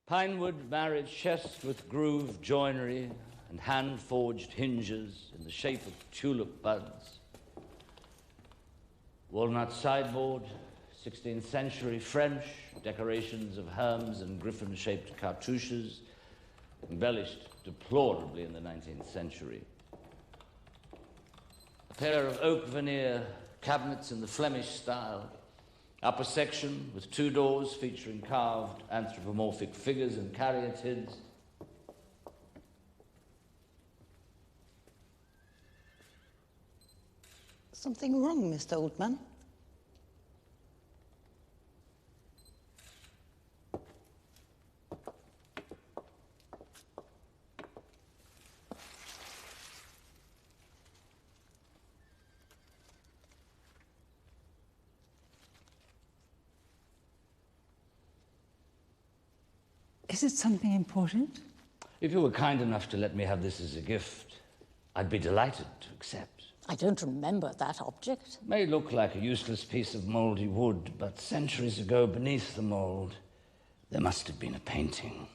Pinewood married chest with groove joinery and hand-forged hinges in the shape of tulip buds. Walnut sideboard, 16th century French, decorations of herms and griffin-shaped cartouches, embellished deplorably in the 19th century. A pair of oak veneer cabinets in the Flemish style, upper section with 2 doors featuring carved anthropomorphic figures and caryatids. Something wrong, Mr. Oldman? Is it something important? If you were kind enough to let me have this as a gift, I'd be delighted to accept. I don't remember that object. It may look like a useless piece of mouldy wood, but centuries ago, beneath the mould, there must have been a painting.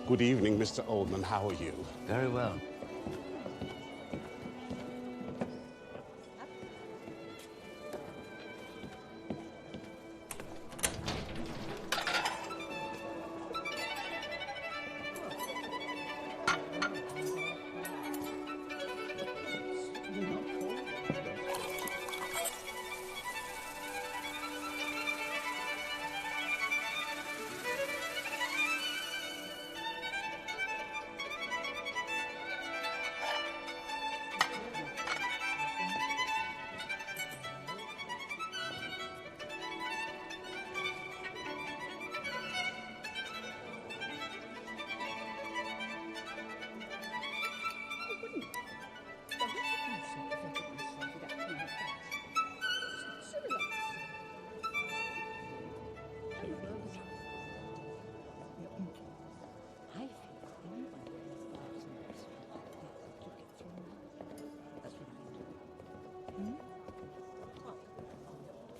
Good evening, Mr. Oldman. How are you? Very well.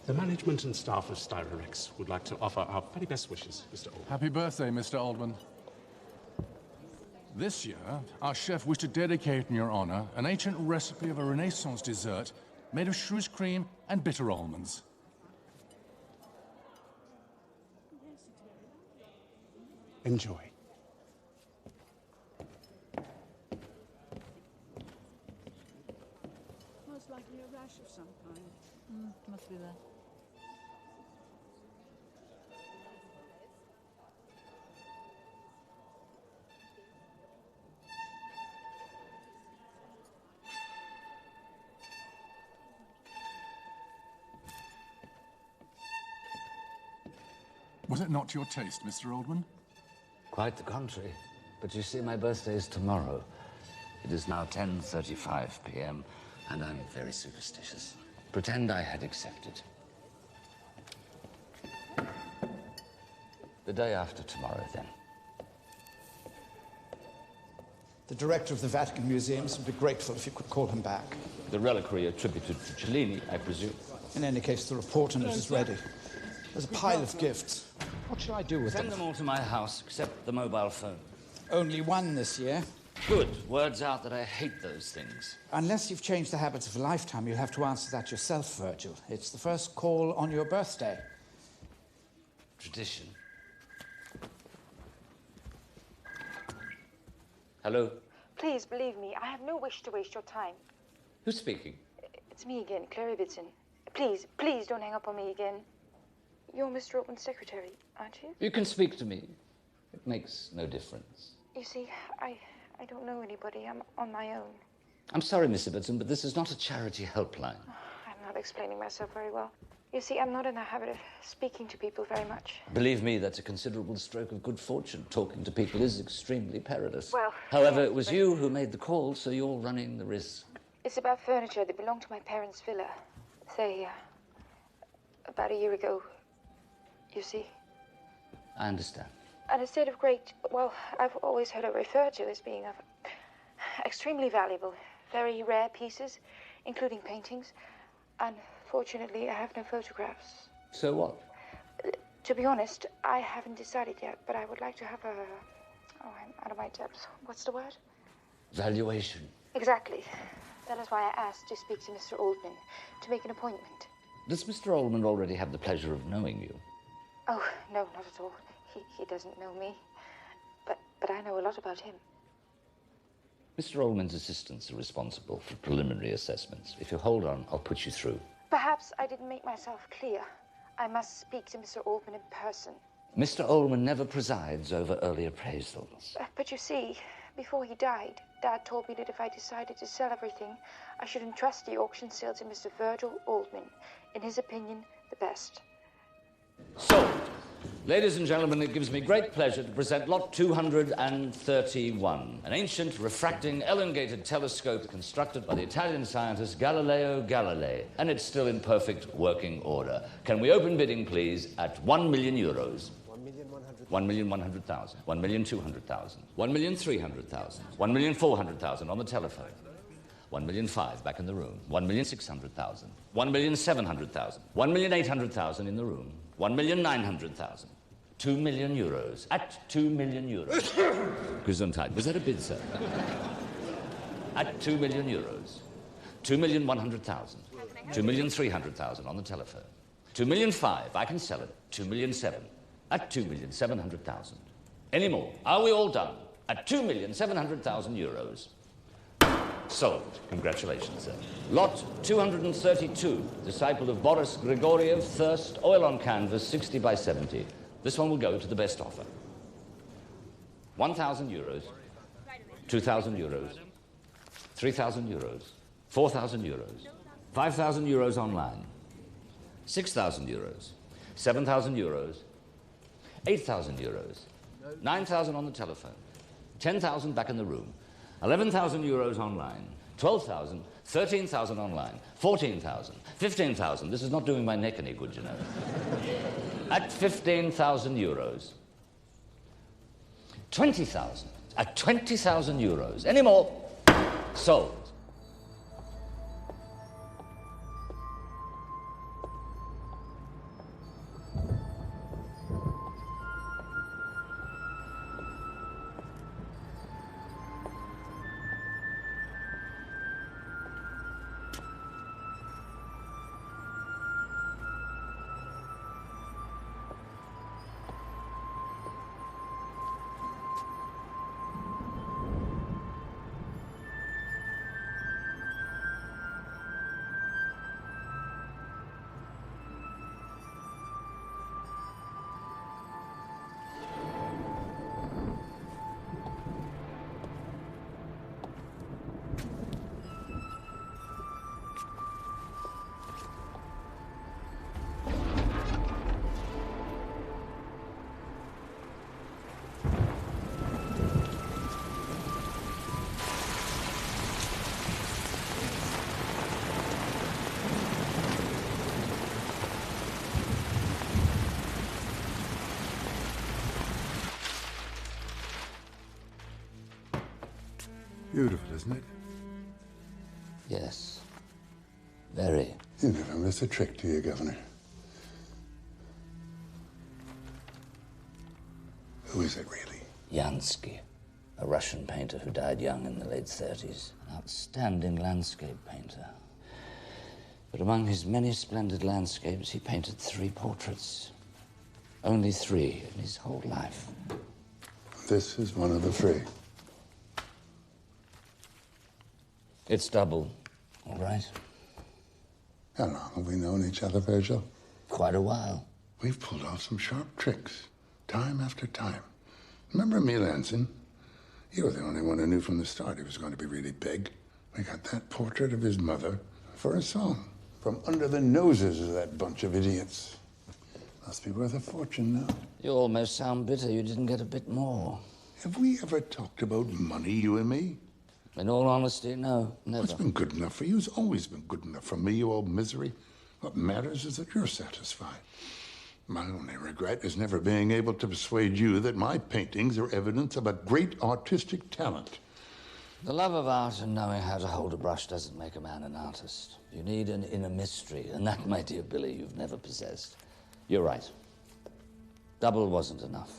The management and staff of Styrorex would like to offer our very best wishes, Mr. Oldman. Happy birthday, Mr. Oldman. This year, our chef wished to dedicate in your honor an ancient recipe of a Renaissance dessert made of shrews cream and bitter almonds. Enjoy. Most likely a rash of some kind. Must be that. Was it not to your taste, Mr. Oldman? Quite the contrary. But you see, my birthday is tomorrow. It is now 10:35 p.m., and I'm very superstitious. Pretend I had accepted. The day after tomorrow, then. The director of the Vatican Museums would be grateful if you could call him back. The reliquary attributed to Cellini, I presume. In any case, the report on it is ready. There's a pile of gifts. What shall I do with Send them all to my house, except the mobile phone. Only one this year. Good. Word's out that I hate those things. Unless you've changed the habits of a lifetime, you'll have to answer that yourself, Virgil. It's the first call on your birthday. Tradition. Hello? Please, believe me, I have no wish to waste your time. Who's speaking? It's me again, Clary Bitson. Please, please don't hang up on me again. You're Mr. Altman's secretary, aren't you? You can speak to me. It makes no difference. You see, I don't know anybody. I'm on my own. I'm sorry, Miss Ibbotson, but this is not a charity helpline. I'm not explaining myself very well. You see, I'm not in the habit of speaking to people very much. Believe me, that's a considerable stroke of good fortune. Talking to people is extremely perilous. Well, however, yes, it was you who made the call, so you're running the risk. It's about furniture that belonged to my parents' villa. Say, about a year ago, you see. I understand. And a state of great, well, I've always heard it referred to as being of extremely valuable, very rare pieces, including paintings. Unfortunately, I have no photographs. So what? To be honest, I haven't decided yet, but I would like to have a... Oh, I'm out of my depth. What's the word? Valuation. Exactly. That is why I asked to speak to Mr. Oldman, to make an appointment. Does Mr. Oldman already have the pleasure of knowing you? Oh, no, not at all. He doesn't know me. But I know a lot about him. Mr. Oldman's assistants are responsible for preliminary assessments. If you hold on, I'll put you through. Perhaps I didn't make myself clear. I must speak to Mr. Oldman in person. Mr. Oldman never presides over early appraisals. But you see, before he died, Dad told me that if I decided to sell everything, I should entrust the auction sale to Mr. Virgil Oldman. In his opinion, the best. Sold. Ladies and gentlemen, it gives me great pleasure to present lot 231, an ancient refracting elongated telescope constructed by the Italian scientist Galileo Galilei, and it's still in perfect working order. Can we open bidding, please, at 1 million euros? 1,100,000. 1,200,000. 1,300,000. 1,400,000 on the telephone. 1,005,000 back in the room. 1,600,000. 1,700,000. 1,800,000 in the room. 1,900,000. 2 million euros. At 2 million euros. Gesundheit. Was that a bid, sir? At 2 million euros. 2,100,000. 2,300,000 on the telephone. 2,005,000. I can sell it. 2,007,000. At 2,700,000. Any more? Are we all done? At 2,700,000 euros. Sold. Congratulations, sir. Lot 232, disciple of Boris Grigoriev, Thirst, oil on canvas, 60 by 70. This one will go to the best offer. 1,000 euros, 2,000 euros, 3,000 euros, 4,000 euros, 5,000 euros online, 6,000 euros, 7,000 euros, 8,000 euros, 9,000 on the telephone, 10,000 back in the room, 11,000 euros online, 12,000, 13,000 online, 14,000, 15,000. This is not doing my neck any good, you know. At 15,000 euros. 20,000. At 20,000 euros. Any more? Sold. Beautiful, isn't it? Yes. Very. You never miss a trick, do you, Governor? Who is it, really? Jansky, a Russian painter who died young in the late 30s. An outstanding landscape painter. But among his many splendid landscapes, he painted 3 portraits. Only 3 in his whole life. This is one of the 3. It's double, all right? How long have we known each other, Virgil? Quite a while. We've pulled off some sharp tricks, time after time. Remember Emil Anson? You were the only one who knew from the start he was going to be really big. We got that portrait of his mother for a song from under the noses of that bunch of idiots. Must be worth a fortune now. You almost sound bitter you didn't get a bit more. Have we ever talked about money, you and me? In all honesty, no, never. What's been good enough for you has always been good enough for me, you old misery. What matters is that you're satisfied. My only regret is never being able to persuade you that my paintings are evidence of a great artistic talent. The love of art and knowing how to hold a brush doesn't make a man an artist. You need an inner mystery, and that, my dear Billy, you've never possessed. You're right. Double wasn't enough.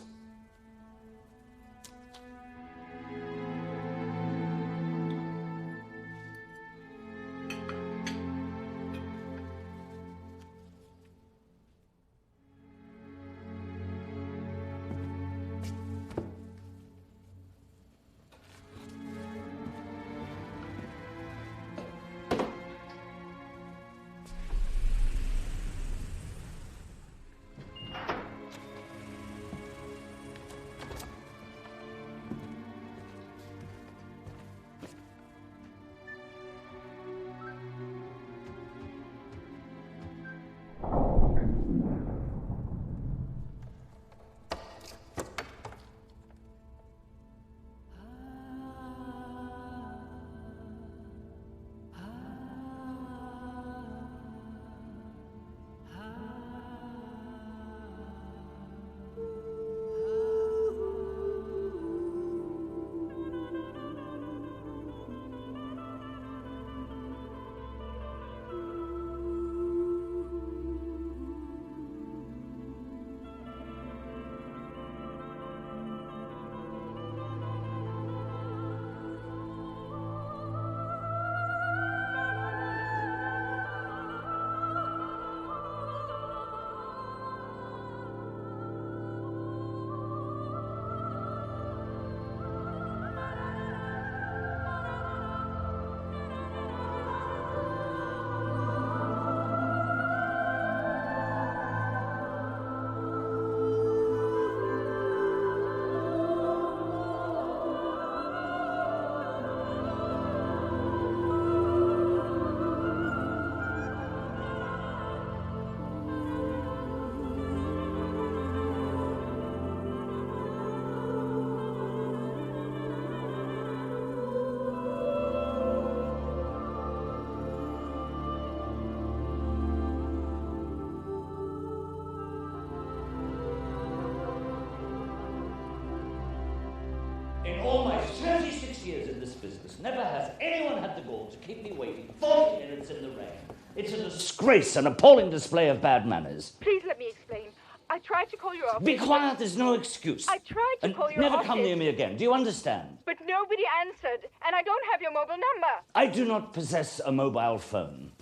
In all my 36 years in this business, never has anyone had the gall to keep me waiting 40 minutes in the rain. It's a disgrace, an appalling display of bad manners. Please let me explain. I tried to call your office. Be quiet, there's no excuse. I tried to call your never office. come near me again, do you understand? But nobody answered, and I don't have your mobile number. I do not possess a mobile phone.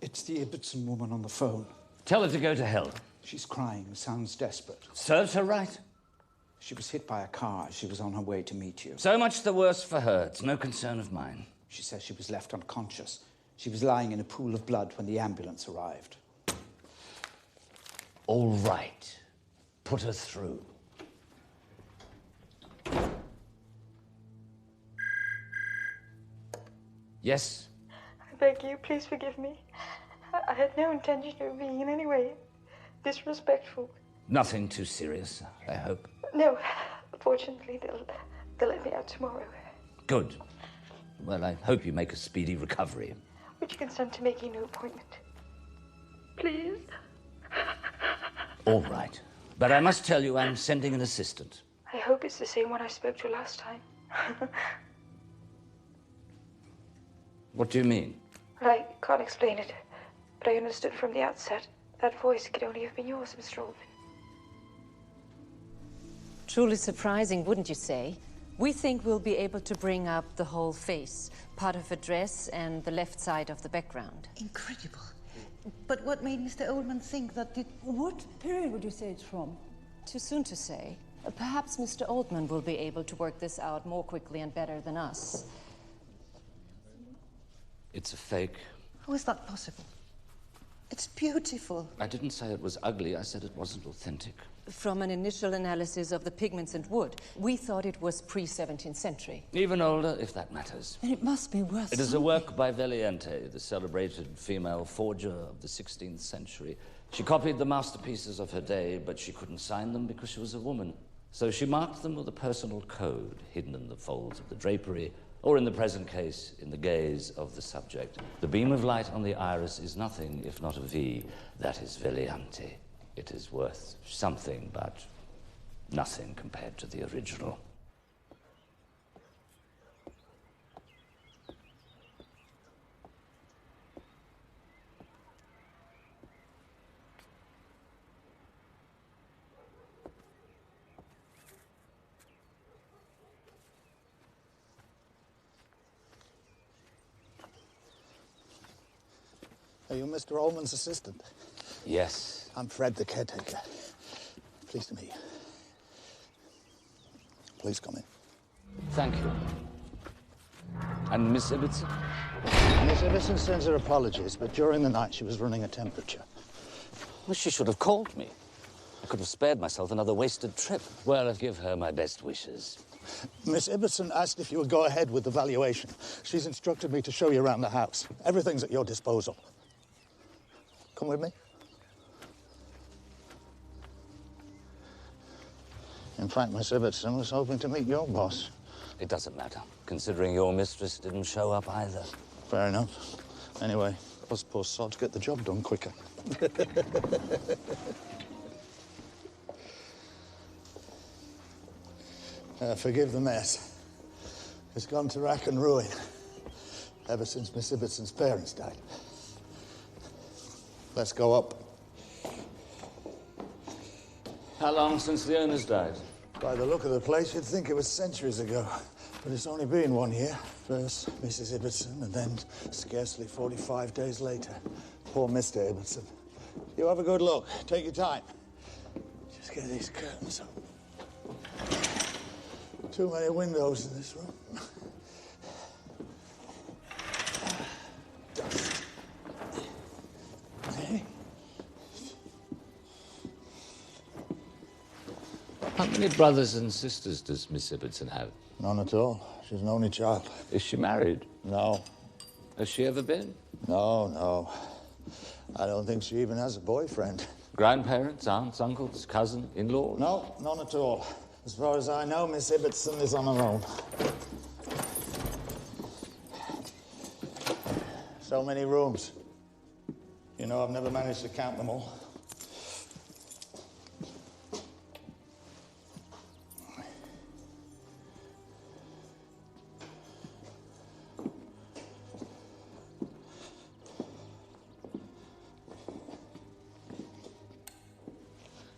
It's the Ibbotson woman on the phone. Tell her to go to hell. She's crying, sounds desperate. Serves her right. She was hit by a car. She was on her way to meet you. So much the worse for her. It's no concern of mine. She says she was left unconscious. She was lying in a pool of blood when the ambulance arrived. All right. Put her through. Yes? I beg you, please forgive me. I had no intention of being in any way disrespectful. Nothing too serious, I hope. No, fortunately, they'll let me out tomorrow. Good. Well, I hope you make a speedy recovery. Would you consent to making no appointment? Please? All right. But I must tell you, I'm sending an assistant. I hope it's the same one I spoke to last time. What do you mean? I can't explain it, but I understood from the outset that voice could only have been yours, Mr. Altman. Truly surprising, wouldn't you say? We think we'll be able to bring up the whole face, part of a dress and the left side of the background. Incredible. But what made Mr. Oldman think that it... What period would you say it's from? Too soon to say. Perhaps Mr. Oldman will be able to work this out more quickly and better than us. It's a fake. How is that possible? It's beautiful. I didn't say it was ugly. I said it wasn't authentic. From an initial analysis of the pigments and wood, we thought it was pre-17th century. Even older, if that matters. Then it must be worth It is a work by Valiente, the celebrated female forger of the 16th century. She copied the masterpieces of her day, but she couldn't sign them because she was a woman. So she marked them with a personal code, hidden in the folds of the drapery, or in the present case, in the gaze of the subject. The beam of light on the iris is nothing if not a V. That is Valiante. It is worth something, but nothing compared to the original. Are you Mr. Ullman's assistant? Yes. I'm Fred, the caretaker. Pleased to meet you. Please come in. Thank you. And Miss Ibbotson? Miss Ibbotson sends her apologies, but during the night she was running a temperature. Well, she should have called me. I could have spared myself another wasted trip. Well, I'll give her my best wishes. Miss Ibbotson asked if you would go ahead with the valuation. She's instructed me to show you around the house. Everything's at your disposal. Come with me. In fact, Miss Ibbotson was hoping to meet your boss. It doesn't matter, considering your mistress didn't show up either. Fair enough. Anyway, us poor sods get the job done quicker. Forgive the mess. It's gone to rack and ruin ever since Miss Ibbotson's parents died. Let's go up. How long since the owners died? By the look of the place, you'd think it was centuries ago. But it's only been 1 year. First, Mrs. Ibbotson, and then scarcely 45 days later, poor Mr. Ibbotson. You have a good look. Take your time. Just get these curtains up. Too many windows in this room. Dust. Hey. How many brothers and sisters does Miss Ibbotson have? None at all. She's an only child. Is she married? No. Has she ever been? No. I don't think she even has a boyfriend. Grandparents, aunts, uncles, cousin, in-laws? No, none at all. As far as I know, Miss Ibbotson is on her own. So many rooms. You know, I've never managed to count them all.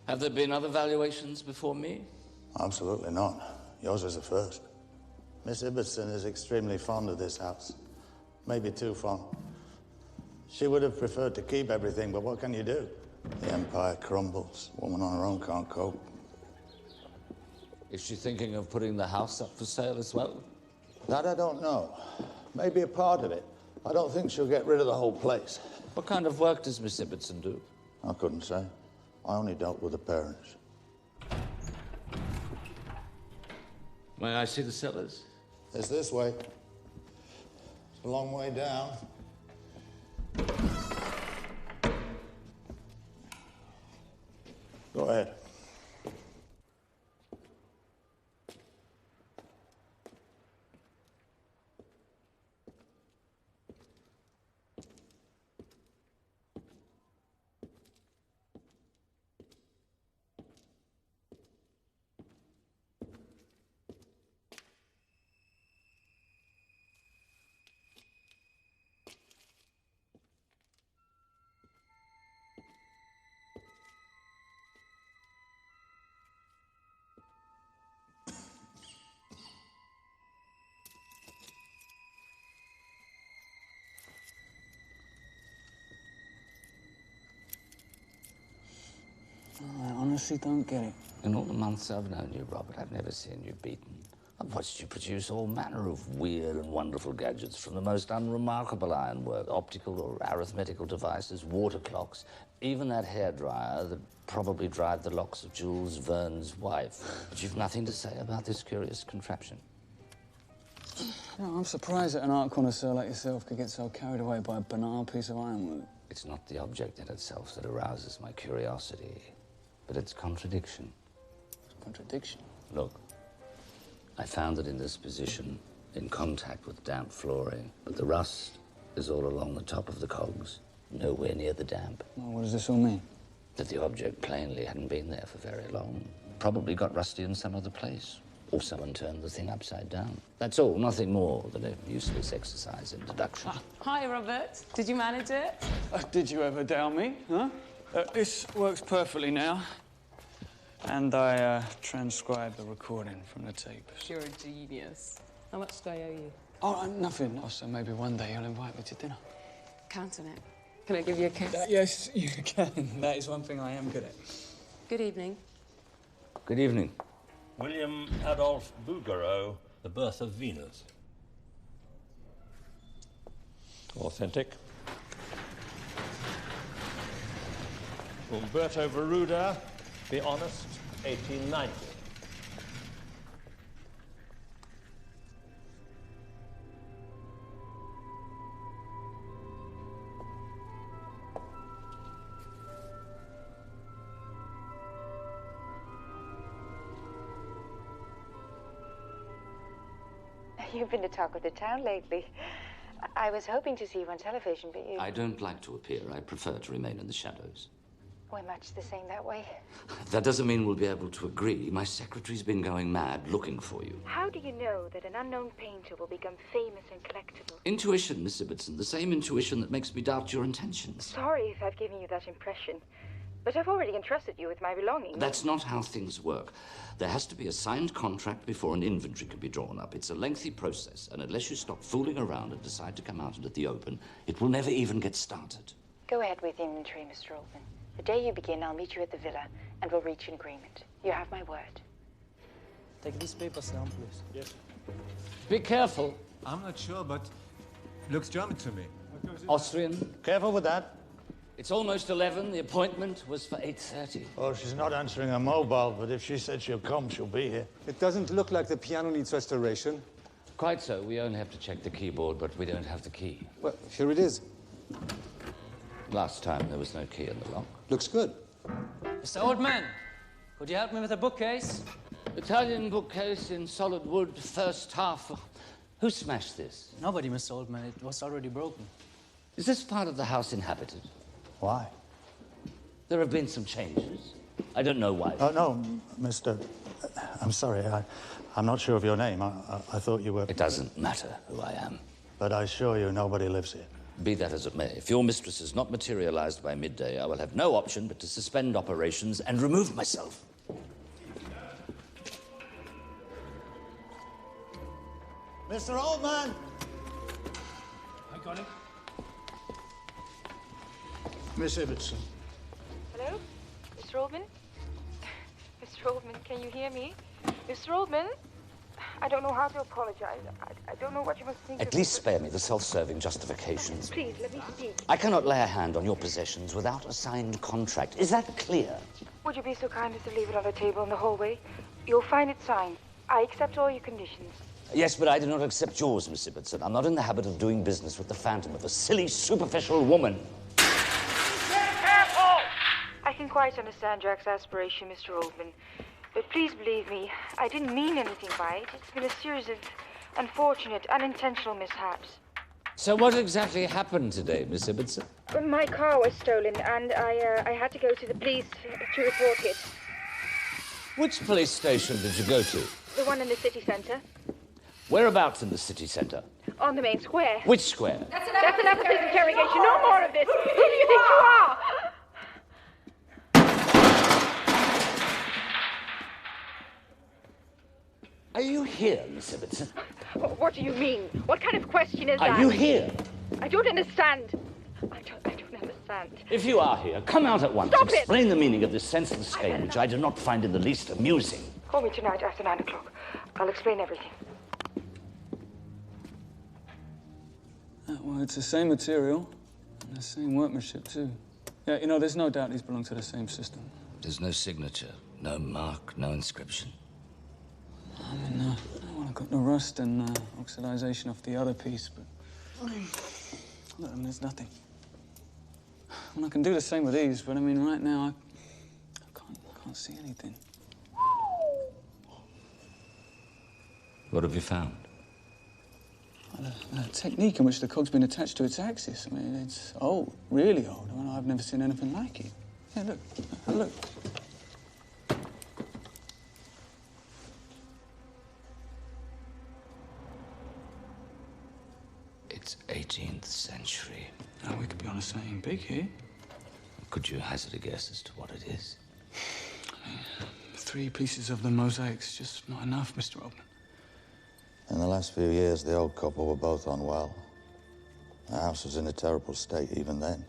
Have there been other valuations before me? Absolutely not. Yours is the first. Miss Ibbotson is extremely fond of this house. Maybe too fond. She would have preferred to keep everything, but what can you do? The empire crumbles. A woman on her own can't cope. Is she thinking of putting the house up for sale as well? That I don't know. Maybe a part of it. I don't think she'll get rid of the whole place. What kind of work does Miss Ibbotson do? I couldn't say. I only dealt with the parents. May I see the cellars? It's this way. It's a long way down. Go ahead. I honestly don't get it. In all the months I've known you, Robert, I've never seen you beaten. I've watched you produce all manner of weird and wonderful gadgets, from the most unremarkable ironwork, optical or arithmetical devices, water clocks, even that hairdryer that probably dried the locks of Jules Verne's wife. But you've nothing to say about this curious contraption. No, I'm surprised that an art connoisseur like yourself could get so carried away by a banal piece of ironwork. It's not the object in itself that arouses my curiosity, but its contradiction. Contradiction? Look, I found it in this position, in contact with damp flooring, but the rust is all along the top of the cogs, nowhere near the damp. Well, what does this all mean? That the object plainly hadn't been there for very long. Probably got rusty in some other place. Or someone turned the thing upside down. That's all, nothing more than a useless exercise in deduction. Hi, Robert. Did you manage it? Did you ever doubt me, huh? This works perfectly now. And I transcribed the recording from the tape. You're a genius. How much do I owe you? Oh, nothing. Oh, so maybe one day you'll invite me to dinner. Count on it. Can I give you a kiss? Yes, you can. That is one thing I am good at. Good evening. Good evening. William Adolph Bouguereau, The Birth of Venus. Authentic. Umberto Veruda, The Honest, 1890. You've been the talk of the town lately. I was hoping to see you on television, but you... I don't like to appear. I prefer to remain in the shadows. We're much the same that way. That doesn't mean we'll be able to agree. My secretary's been going mad looking for you. How do you know that an unknown painter will become famous and collectible? Intuition, Miss Ibbotson. The same intuition that makes me doubt your intentions. Sorry if I've given you that impression, but I've already entrusted you with my belongings. That's not how things work. There has to be a signed contract before an inventory can be drawn up. It's a lengthy process, and unless you stop fooling around and decide to come out into the open, it will never even get started. Go ahead with the inventory, Mr. Oldman. The day you begin, I'll meet you at the villa, and we'll reach an agreement. You have my word. Take these papers down, please. Yes. Be careful. I'm not sure, but looks German to me. Austrian. Careful with that. It's almost 11. The appointment was for 8:30. Oh, she's not answering her mobile, but if she said she'll come, she'll be here. It doesn't look like the piano needs restoration. Quite so. We only have to check the keyboard, but we don't have the key. Well, here it is. Last time there was no key in the lock. Looks good. Mr. Oldman, could you help me with a bookcase? Italian bookcase in solid wood, first half. Who smashed this? Nobody, Mr. Oldman. It was already broken. Is this part of the house inhabited? Why? There have been some changes. I don't know why. Oh, no, Mr. I'm sorry, I'm not sure of your name. I thought you were... It doesn't matter who I am. But I assure you, nobody lives here. Be that as it may, if your mistress is not materialized by midday, I will have no option but to suspend operations and remove myself. Mr. Oldman! I got it. Miss Ibbotson. Hello? Mr. Oldman? Mr. Oldman, can you hear me? Mr. Oldman? I don't know how to apologize. I don't know what you must think of At least spare me the self-serving justifications. Please, let me speak. I cannot lay a hand on your possessions without a signed contract. Is that clear? Would you be so kind as to leave it on the table in the hallway? You'll find it signed. I accept all your conditions. Yes, but I do not accept yours, Miss Ibbotson. I'm not in the habit of doing business with the phantom of a silly, superficial woman. Careful! I can quite understand your exasperation, Mr. Oldman. But please believe me, I didn't mean anything by it. It's been a series of unfortunate, unintentional mishaps. So what exactly happened today, Miss Ibbotson? My car was stolen, and I had to go to the police to report it. Which police station did you go to? The one in the city centre. Whereabouts in the city centre? On the main square. Which square? That's enough of this interrogation. No more of this. Who do you think you are? Are you here, Miss Ibbotson? What do you mean? What kind of question is that? Are you here? I don't understand. I don't understand. understand. If you are here, come out at once. Stop it! Explain the meaning of this senseless game, which I do not find in the least amusing. Call me tonight after 9 o'clock. I'll explain everything. Well, it's the same material and the same workmanship, too. Yeah, you know, there's no doubt these belong to the same system. There's no signature, no mark, no inscription. I mean, well, I've got the rust and oxidization off the other piece, but... Look, I mean, there's nothing. Well, I can do the same with these, but I mean, right now, I can't see anything. What have you found? The technique in which the cog's been attached to its axis. I mean, it's old, really old. I mean, I've never seen anything like it. Yeah, look. Look. It's 18th century. Now, we could be on the same big here. Could you hazard a guess as to what it is? 3 pieces of the mosaic's just not enough, Mr. Oldman. In the last few years, the old couple were both unwell. The house was in a terrible state even then.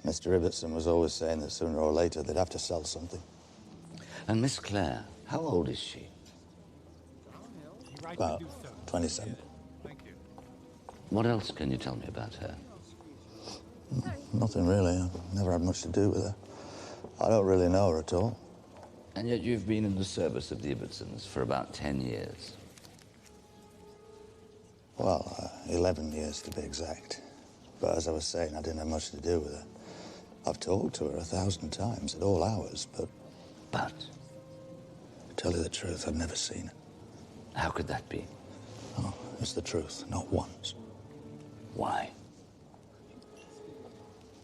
Mr. Ibbotson was always saying that sooner or later they'd have to sell something. And Miss Claire, how old is she? About 27. What else can you tell me about her? Nothing really. I've never had much to do with her. I don't really know her at all. And yet you've been in the service of the Ibbotsons for about 10 years. Well, 11 years to be exact. But as I was saying, I didn't have much to do with her. I've talked to her 1,000 times at all hours, but... But? To tell you the truth, I've never seen her. How could that be? Oh, it's the truth, not once. Why?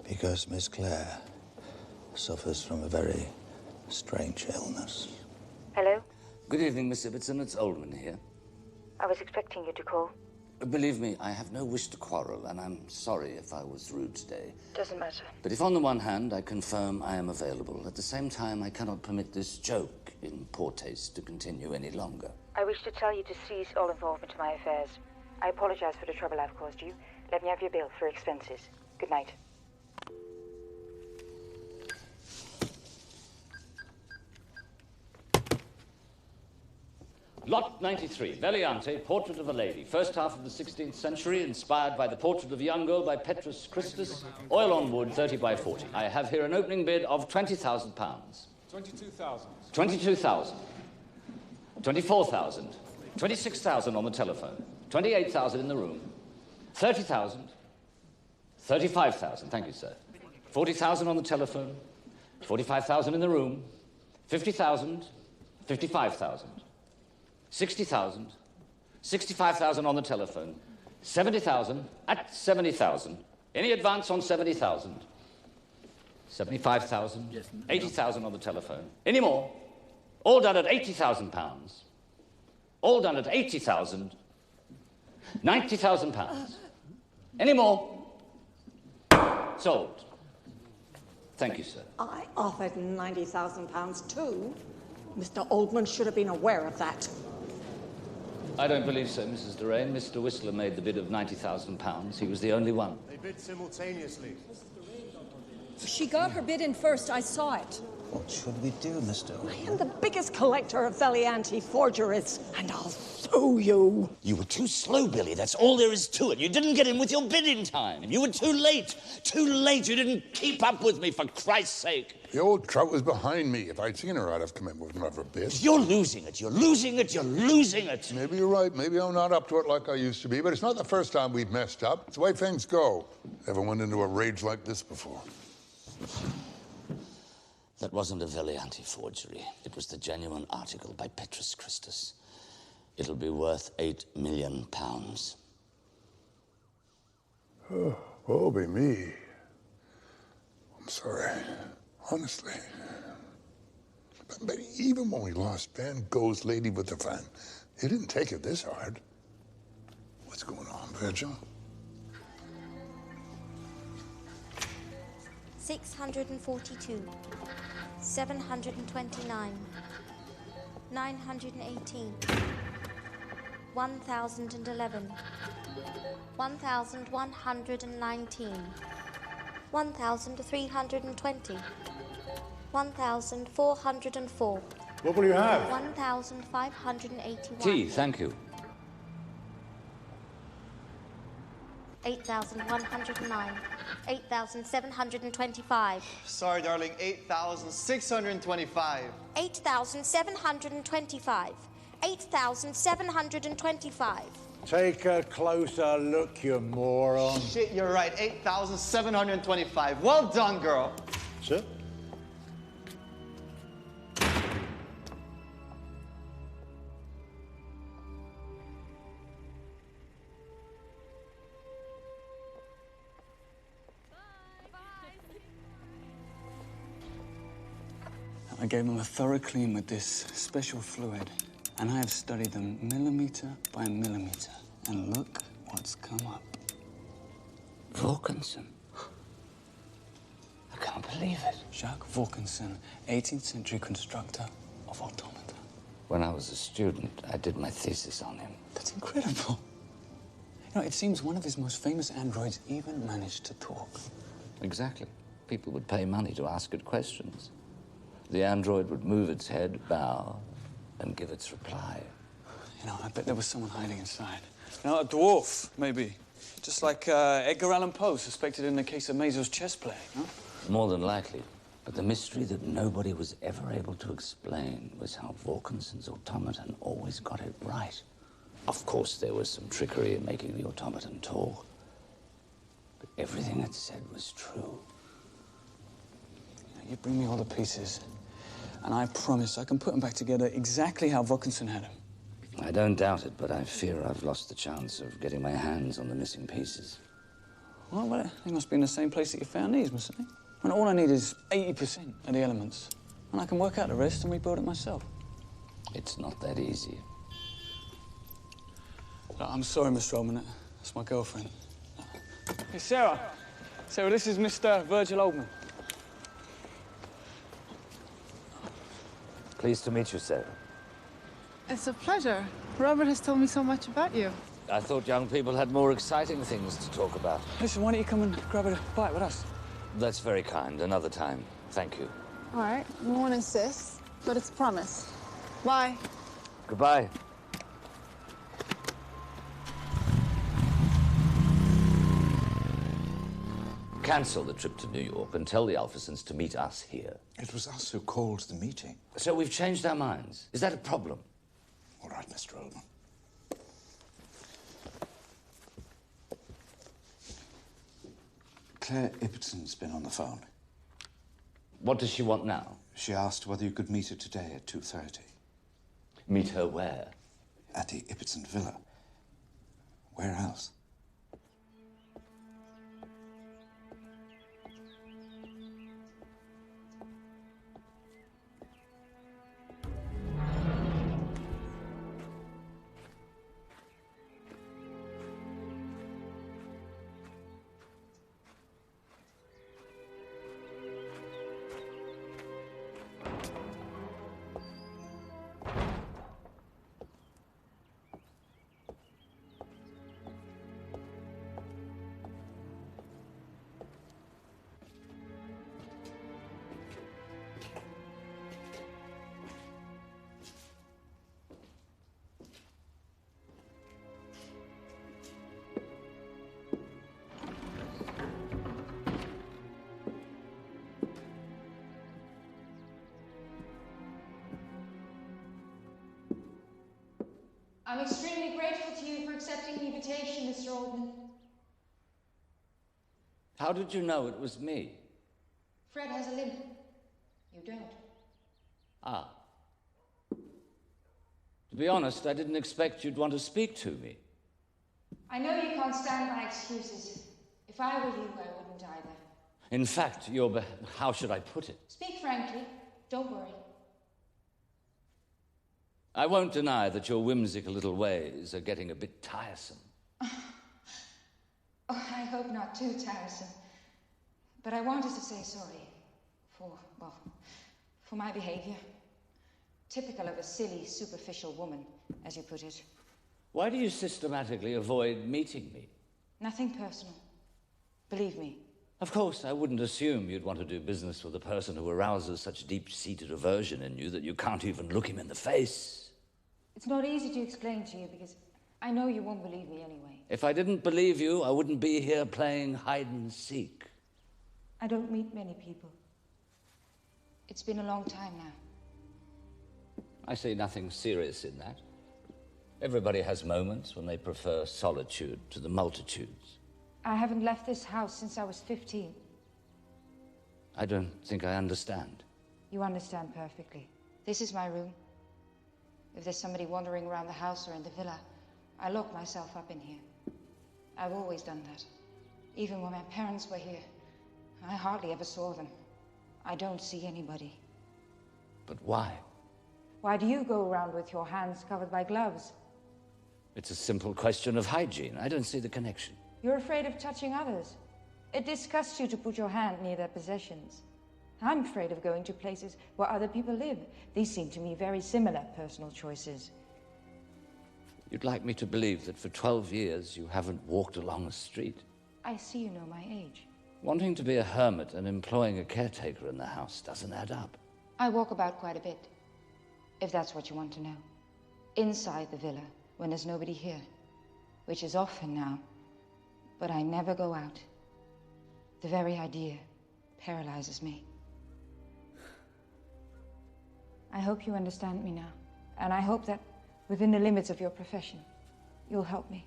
Because Miss Claire suffers from a very strange illness. Hello? Good evening, Miss Ibbotson. It's Oldman here. I was expecting you to call. Believe me, I have no wish to quarrel, and I'm sorry if I was rude today. Doesn't matter. But if on the one hand I confirm I am available, at the same time I cannot permit this joke in poor taste to continue any longer. I wish to tell you to cease all involvement in my affairs. I apologize for the trouble I've caused you. Let me have your bill for expenses. Good night. Lot 93, Veliante, Portrait of a Lady. First half of the 16th century, inspired by the portrait of a young girl by Petrus Christus. Oil on wood, 30 by 40. I have here an opening bid of £20,000. 22,000. 22,000. 24,000. 26,000 on the telephone. 28,000 in the room. 30,000. 35,000, thank you, sir. 40,000 on the telephone. 45,000 in the room. 50,000. 55,000. 60,000, 65,000 on the telephone, 70,000 at 70,000. Any advance on 70,000? 75,000, 80,000 on the telephone. Any more? All done at £80,000. All done at 80,000. £90,000. Any more? Sold. Thank you, sir. I offered £90,000 too. Mr. Oldman should have been aware of that. I don't believe so, Mrs. Doraine. Mr. Whistler made the bid of £90,000. He was the only one. They bid simultaneously. She got her bid in first. I saw it. What should we do, Mr. I am the biggest collector of Veliante forgeries, and I'll sue you. You were too slow, Billy. That's all there is to it. You didn't get in with your bid in time. You were too late. Too late. You didn't keep up with me, for Christ's sake. The old trout was behind me. If I'd seen her, I'd have come in with another bid. You're losing it. You're losing it. You're losing it. Maybe you're right. Maybe I'm not up to it like I used to be, but it's not the first time we've messed up. It's the way things go. Never went into a rage like this before. That wasn't a Veliante forgery. It was the genuine article by Petrus Christus. It'll be worth £8 million. Oh, be me. I'm sorry. Honestly. But even when we lost Van Gogh's Lady with the Fan, it didn't take it this hard. What's going on, Virgil? 642, 729, 918, 1,011, 1,119, 1,320. 1,404. What will you have? 1,581. Tea, thank you. 8,109. 8,725. Sorry, darling, 8,625. 8,725. 8,725. Take a closer look, you moron. Shit, you're right, 8,725. Well done, girl. Sir? I gave them a thorough clean with this special fluid, and I have studied them millimeter by millimeter. And look what's come up. Wilkinson. I can't believe it. Jacques Wilkinson, 18th century constructor of automata. When I was a student, I did my thesis on him. That's incredible. You know, it seems one of his most famous androids even managed to talk. Exactly. People would pay money to ask it questions. The android would move its head, bow, and give its reply. You know, I bet there was someone hiding inside. You know, a dwarf, maybe. Just like Edgar Allan Poe, suspected in the case of Mazel's chess play, no? More than likely. But the mystery that nobody was ever able to explain was how Wilkinson's automaton always got it right. Of course, there was some trickery in making the automaton talk. But everything it said was true. You bring me all the pieces, and I promise I can put them back together exactly how Wilkinson had them. I don't doubt it, but I fear I've lost the chance of getting my hands on the missing pieces. Well, they must be in the same place that you found these, mustn't they? And all I need is 80% of the elements, and I can work out the rest and rebuild it myself. It's not that easy. Look, I'm sorry, Mr. Oldman. That's my girlfriend. Hey, Sarah. Sarah, this is Mr. Virgil Oldman. Pleased to meet you, Sarah. It's a pleasure. Robert has told me so much about you. I thought young people had more exciting things to talk about. Listen, why don't you come and grab a bite with us? That's very kind. Another time. Thank you. All right, we won't insist, but it's a promise. Bye. Goodbye. Cancel the trip to New York and tell the Alphersons to meet us here. It was us who called the meeting. So we've changed our minds. Is that a problem? All right, Mr. Oldman. Claire Ibbetson's been on the phone. What does she want now? She asked whether you could meet her today at 2:30. Meet her where? At the Ibbetson Villa. Where else? I'm extremely grateful to you for accepting the invitation, Mr. Oldman. How did you know it was me? Fred has a limp. You don't. Ah. To be honest, I didn't expect you'd want to speak to me. I know you can't stand my excuses. If I were you, I wouldn't either. In fact, how should I put it? Speak frankly. Don't worry. I won't deny that your whimsical little ways are getting a bit tiresome. Oh, I hope not too tiresome. But I wanted to say sorry for my behavior. Typical of a silly, superficial woman, as you put it. Why do you systematically avoid meeting me? Nothing personal. Believe me. Of course, I wouldn't assume you'd want to do business with a person who arouses such deep-seated aversion in you that you can't even look him in the face. It's not easy to explain to you because I know you won't believe me anyway. If I didn't believe you, I wouldn't be here playing hide-and-seek. I don't meet many people. It's been a long time now. I see nothing serious in that. Everybody has moments when they prefer solitude to the multitudes. I haven't left this house since I was 15. I don't think I understand. You understand perfectly. This is my room. If there's somebody wandering around the house or in the villa, I lock myself up in here. I've always done that. Even when my parents were here, I hardly ever saw them. I don't see anybody. But why? Why do you go around with your hands covered by gloves? It's a simple question of hygiene. I don't see the connection. You're afraid of touching others. It disgusts you to put your hand near their possessions. I'm afraid of going to places where other people live. These seem to me very similar personal choices. You'd like me to believe that for 12 years you haven't walked along a street? I see you know my age. Wanting to be a hermit and employing a caretaker in the house doesn't add up. I walk about quite a bit, if that's what you want to know. Inside the villa, when there's nobody here, which is often now. But I never go out. The very idea paralyzes me. I hope you understand me now, and I hope that within the limits of your profession, you'll help me.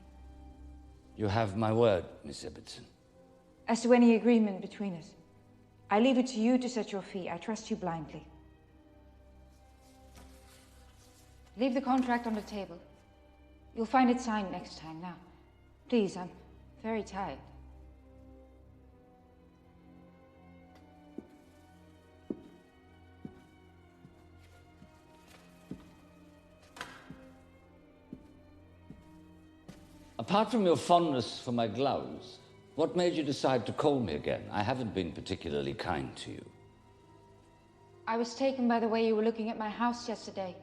You have my word, Miss Ibbotson. As to any agreement between us, I leave it to you to set your fee. I trust you blindly. Leave the contract on the table. You'll find it signed next time. Now, please, I'm very tired. Apart from your fondness for my gloves, what made you decide to call me again? I haven't been particularly kind to you. I was taken by the way you were looking at my house yesterday,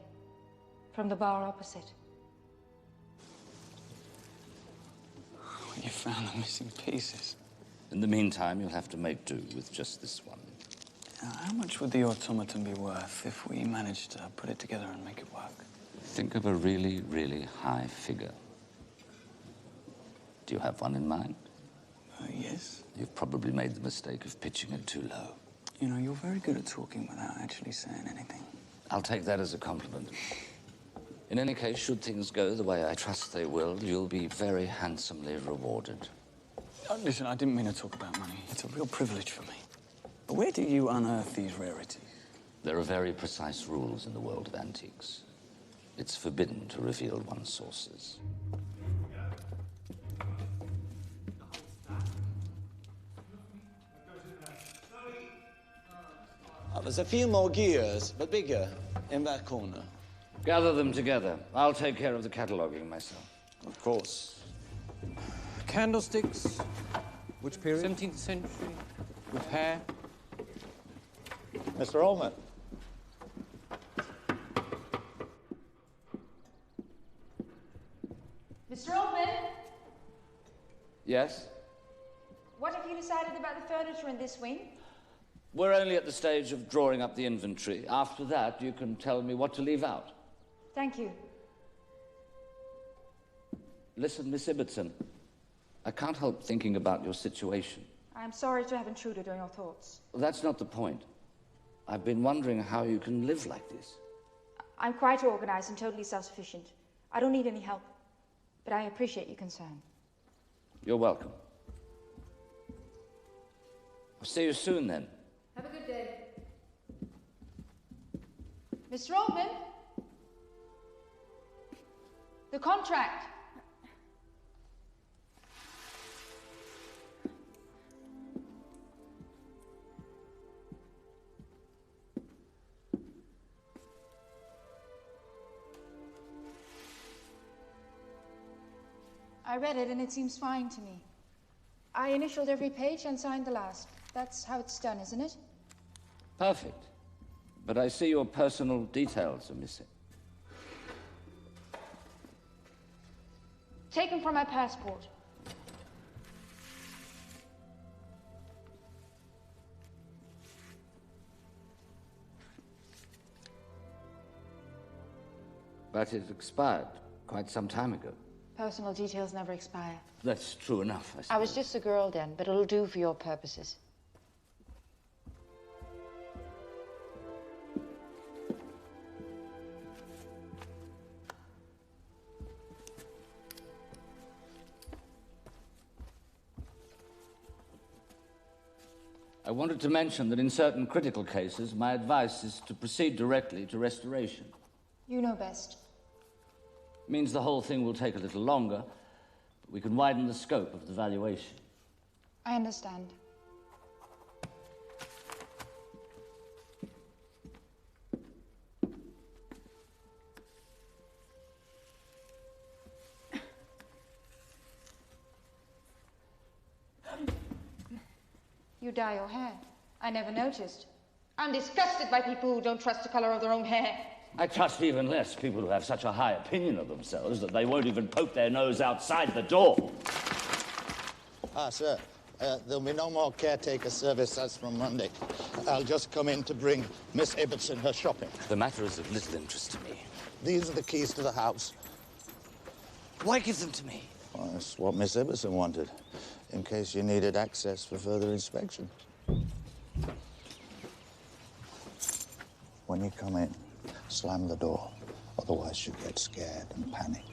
from the bar opposite. You found the missing pieces. In the meantime, you'll have to make do with just this one. How much would the automaton be worth if we managed to put it together and make it work? Think of a really, really high figure. Do you have one in mind? Yes. You've probably made the mistake of pitching it too low. You know, you're very good at talking without actually saying anything. I'll take that as a compliment. In any case, should things go the way I trust they will, you'll be very handsomely rewarded. Listen, I didn't mean to talk about money. It's a real privilege for me. But where do you unearth these rarities? There are very precise rules in the world of antiques. It's forbidden to reveal one's sources. There's a few more gears, but bigger, in that corner. Gather them together. I'll take care of the cataloguing myself. Of course. Candlesticks. Which period? 17th century. With hair. Mr. Ullman. Mr. Oldman, Yes? what have you decided about the furniture in this wing? We're only at the stage of drawing up the inventory. After that, you can tell me what to leave out. Thank you. Listen, Miss Ibbotson, I can't help thinking about your situation. I'm sorry to have intruded on your thoughts. That's not the point. I've been wondering how you can live like this. I'm quite organized and totally self-sufficient. I don't need any help, but I appreciate your concern. You're welcome. I'll see you soon, then. Have a good day. Mr. Oldman? The contract. I read it and it seems fine to me. I initialed every page and signed the last. That's how it's done, isn't it? Perfect. But I see your personal details are missing. Taken from my passport. But it expired quite some time ago. Personal details never expire. That's true enough, I suppose. I was just a girl then, but it'll do for your purposes. I wanted to mention that in certain critical cases, my advice is to proceed directly to restoration. You know best. It means the whole thing will take a little longer, but we can widen the scope of the valuation. I understand. You dye your hair. I never noticed. I'm disgusted by people who don't trust the color of their own hair. I trust even less people who have such a high opinion of themselves that they won't even poke their nose outside the door. Ah, sir, there'll be no more caretaker service as from Monday. I'll just come in to bring Miss Ibbotson her shopping. The matter is of little interest to me. These are the keys to the house. Why give them to me? Well, that's what Miss Ibbotson wanted, in case you needed access for further inspection. When you come in, slam the door. Otherwise, she'll get scared and panic.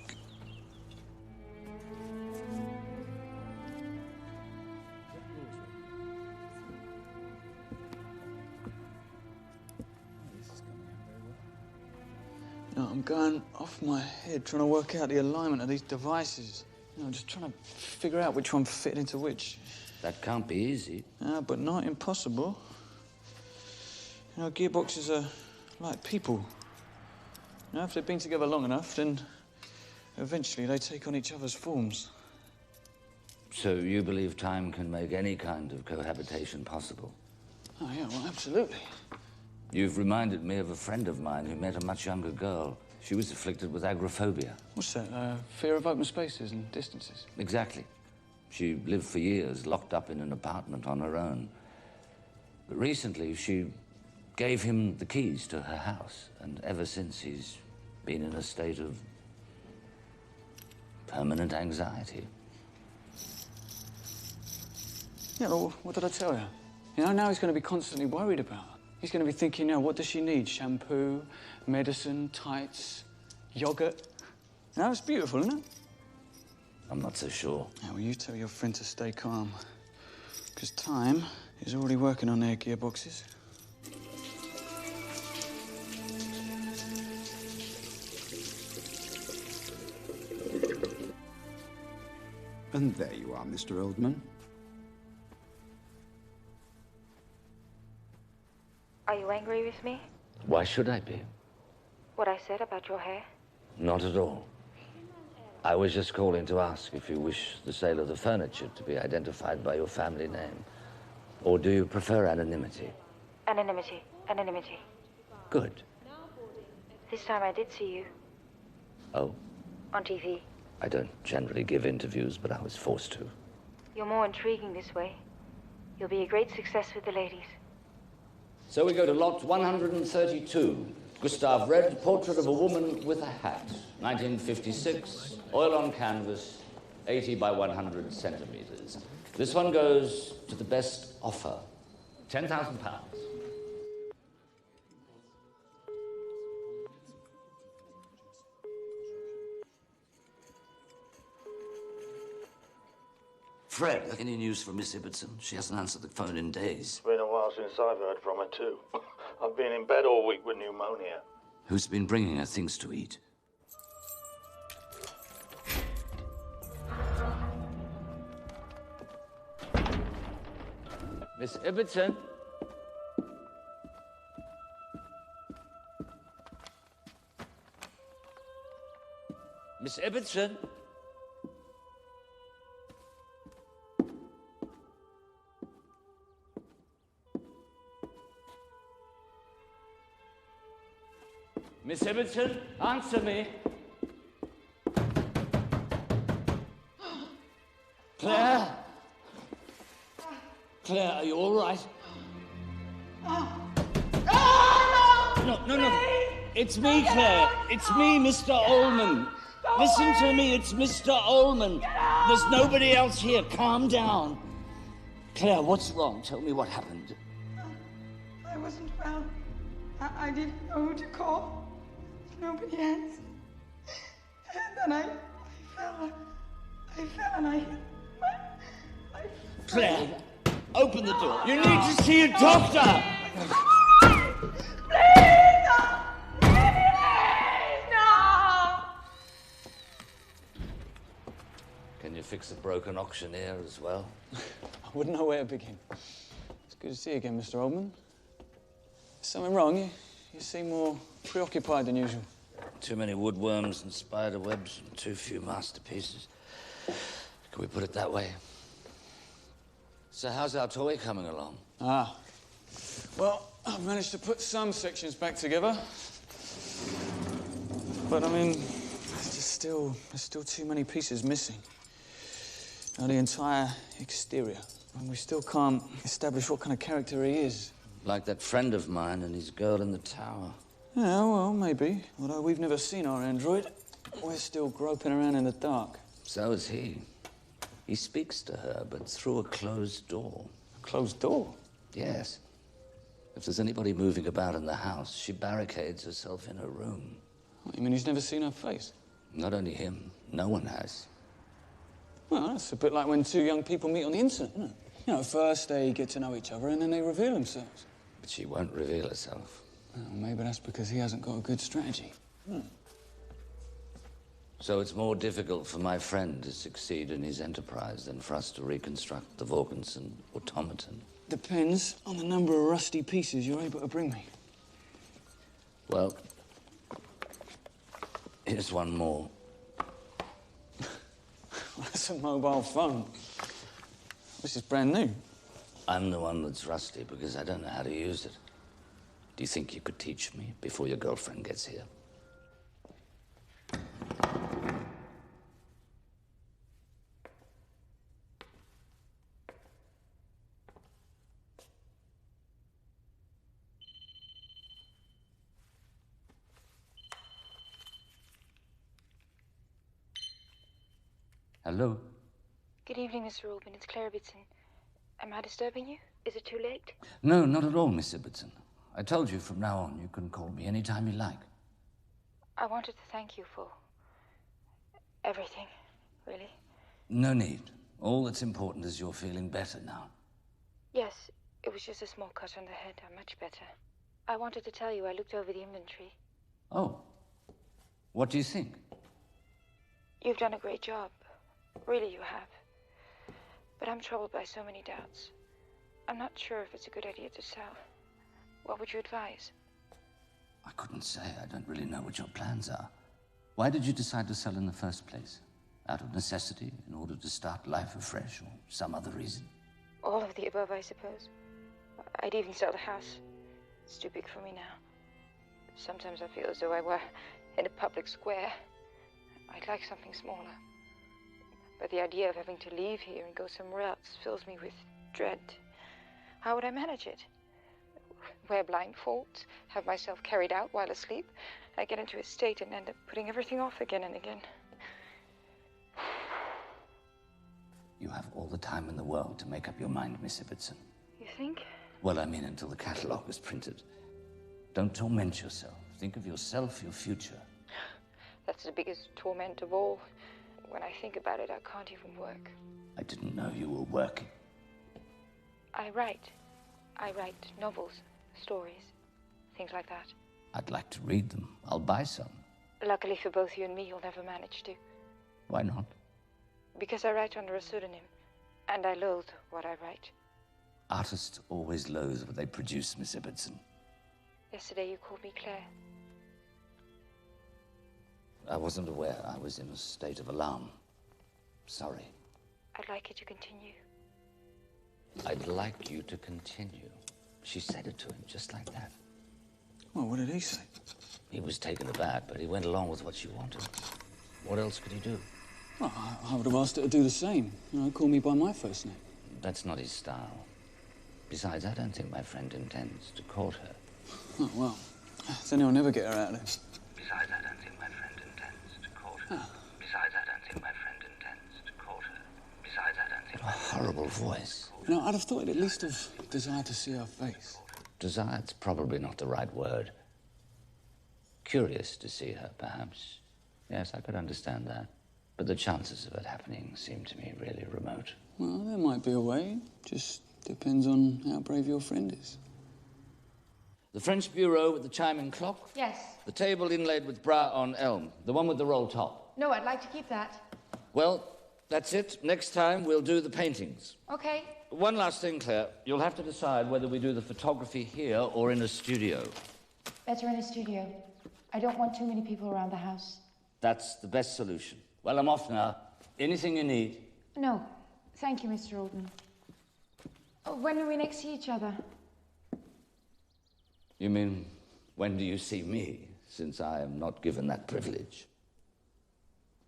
You know, I'm going off my head trying to work out the alignment of these devices. You know, just trying to figure out which one fitted into which. That can't be easy. But not impossible. You know, gearboxes are like people. You know, if they've been together long enough, then eventually they take on each other's forms. So you believe time can make any kind of cohabitation possible? Oh, yeah, well, absolutely. You've reminded me of a friend of mine who met a much younger girl. She was afflicted with agoraphobia. What's that? Fear of open spaces and distances? Exactly. She lived for years locked up in an apartment on her own. But recently, she gave him the keys to her house, and ever since he's been in a state of permanent anxiety. Yeah, well, what did I tell you? You know, now he's going to be constantly worried about her. He's going to be thinking, you know, what does she need? Shampoo, medicine, tights, yogurt. You know, it's beautiful, isn't it? I'm not so sure. Yeah, well, you tell your friend to stay calm. Because Time is already working on their gearboxes. And there you are, Mr. Oldman. Are you angry with me? Why should I be? What I said about your hair? Not at all. I was just calling to ask if you wish the sale of the furniture to be identified by your family name. Or do you prefer anonymity? Anonymity. Anonymity. Good. This time I did see you. Oh? On TV. I don't generally give interviews, but I was forced to. You're more intriguing this way. You'll be a great success with the ladies. So we go to lot 132. Gustav Red, Portrait of a Woman with a Hat. 1956, oil on canvas, 80 by 100 centimeters. This one goes to the best offer, £10,000. Fred, any news from Miss Ibbotson? She hasn't answered the phone in days. It's been a while since I've heard from her, too. I've been in bed all week with pneumonia. Who's been bringing her things to eat? Miss Ibbotson? Miss Ibbotson? Miss Ibbotson, answer me. Claire? Claire, are you all right? No, no, no. It's me, Claire. It's me, Mr. Ullman. Listen to me, it's Mr. Ullman. There's nobody else here. Calm down. Claire, what's wrong? Tell me what happened. I wasn't well. I didn't know who to call. Nobody answered. And then I fell and I hit Claire, open the door. You need to see a doctor. Please! No! Can you fix a broken auctioneer as well? I wouldn't know where to begin. It's good to see you again, Mr. Oldman. Is something wrong? You seem more preoccupied than usual. Too many woodworms and spider webs and too few masterpieces. Can we put it that way? So how's our toy coming along? Well, I've managed to put some sections back together. But, I mean, there's still too many pieces missing. Now, the entire exterior. And we still can't establish what kind of character he is. Like that friend of mine and his girl in the tower. Yeah, well, maybe. Although we've never seen our android. We're still groping around in the dark. So is he. He speaks to her, but through a closed door. A closed door? Yes. If there's anybody moving about in the house, she barricades herself in her room. What, you mean he's never seen her face? Not only him, no one has. Well, that's a bit like when two young people meet on the internet, isn't it? You know, first they get to know each other and then they reveal themselves. But she won't reveal herself. Well, maybe that's because he hasn't got a good strategy. So it's more difficult for my friend to succeed in his enterprise than for us to reconstruct the Vorkensen automaton. Depends on the number of rusty pieces you're able to bring me. Well, here's one more. That's a mobile phone. This is brand new. I'm the one that's rusty because I don't know how to use it. Do you think you could teach me before your girlfriend gets here? Hello? Good evening, Mr. Ullman. It's Claire Ibbotson. Am I disturbing you? Is it too late? No, not at all, Miss Ibbotson. I told you from now on you can call me any time you like. I wanted to thank you for everything, really. No need. All that's important is you're feeling better now. Yes, it was just a small cut on the head. I'm much better. I wanted to tell you I looked over the inventory. Oh. What do you think? You've done a great job. Really, you have. But I'm troubled by so many doubts. I'm not sure if it's a good idea to sell. What would you advise? I couldn't say. I don't really know what your plans are. Why did you decide to sell in the first place? Out of necessity, in order to start life afresh, or some other reason? All of the above, I suppose. I'd even sell the house. It's too big for me now. Sometimes I feel as though I were in a public square. I'd like something smaller. But the idea of having to leave here and go somewhere else fills me with dread. How would I manage it? Wear blindfolds, have myself carried out while asleep. I get into a state and end up putting everything off again and again. You have all the time in the world to make up your mind, Miss Ibbotson. You think? Well, I mean until the catalogue is printed. Don't torment yourself. Think of yourself, your future. That's the biggest torment of all. When I think about it, I can't even work. I didn't know you were working. I write. I write novels, stories, things like that. I'd like to read them. I'll buy some. Luckily for both you and me, you'll never manage to. Why not? Because I write under a pseudonym, and I loathe what I write. Artists always loathe what they produce, Miss Ibbotson. Yesterday you called me Claire. I wasn't aware. I was in a state of alarm. Sorry. I'd like you to continue. I'd like you to continue. She said it to him just like that. Well, what did he say? He was taken aback, but he went along with what she wanted. What else could he do? Well, I would have asked her to do the same. You know, call me by my first name. That's not his style. Besides, I don't think my friend intends to court her. Oh, well, Then he'll never get her out of there. Besides, I don't think my friend intends to court her. Besides, I don't think my friend intends to court her. Besides, I don't think... A horrible voice. You know, I'd have thought he'd at least have desired to see her face. Desired's probably not the right word. Curious to see her, perhaps. Yes, I could understand that. But the chances of it happening seem to me really remote. Well, there might be a way. Just depends on how brave your friend is. The French bureau with the chiming clock? Yes. The table inlaid with bras on elm. The one with the roll top. No, I'd like to keep that. Well, that's it. Next time, we'll do the paintings. Okay. One last thing, Claire. You'll have to decide whether we do the photography here or in a studio. Better in a studio. I don't want too many people around the house. That's the best solution. Well, I'm off now. Anything you need? No. Thank you, Mr. Oldman. Oh, when do we next see each other? You mean, when do you see me, since I am not given that privilege?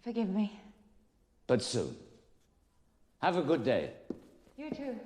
Forgive me. But soon. Have a good day. You too.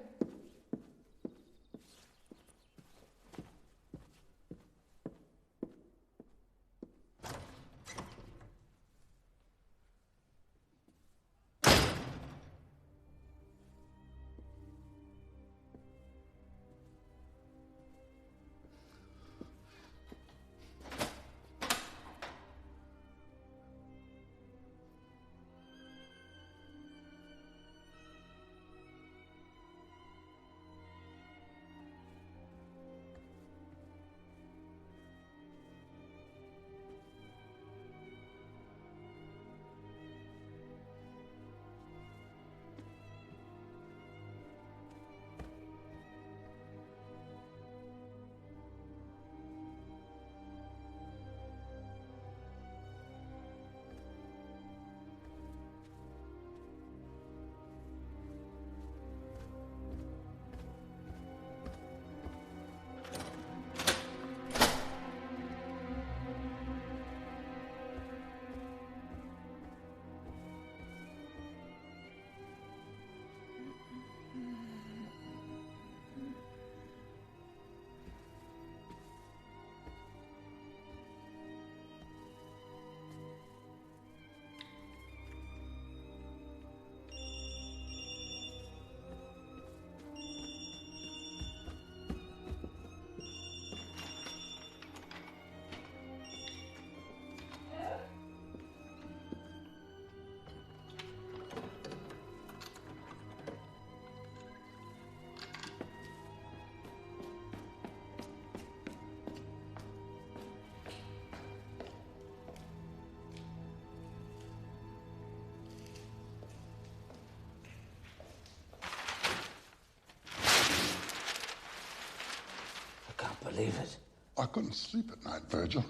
Believe it. I couldn't sleep at night, Virgil.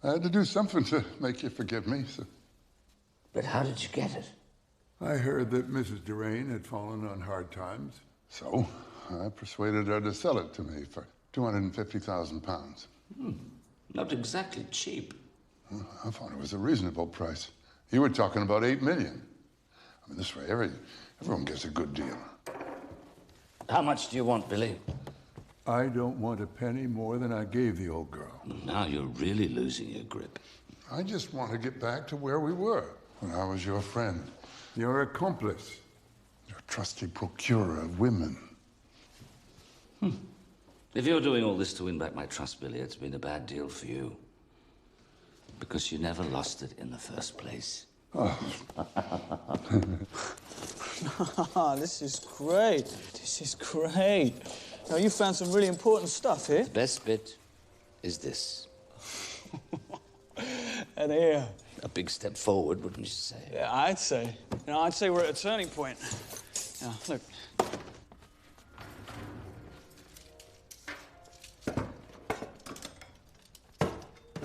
I had to do something to make you forgive me, so... But how did you get it? I heard that Mrs. Durain had fallen on hard times. So, I persuaded her to sell it to me for £250,000. Not exactly cheap. Well, I thought it was a reasonable price. You were talking about $8 million. I mean, this way, everyone gets a good deal. How much do you want, Billy? I don't want a penny more than I gave the old girl. Now you're really losing your grip. I just want to get back to where we were when I was your friend, your accomplice, your trusty procurer of women. If you're doing all this to win back my trust, Billy, it's been a bad deal for you. Because you never lost it in the first place. Oh. This is great. This is great. Now, you found some really important stuff here. The best bit is this. And here. A big step forward, wouldn't you say? Yeah, I'd say. You know, I'd say we're at a turning point. Now, look.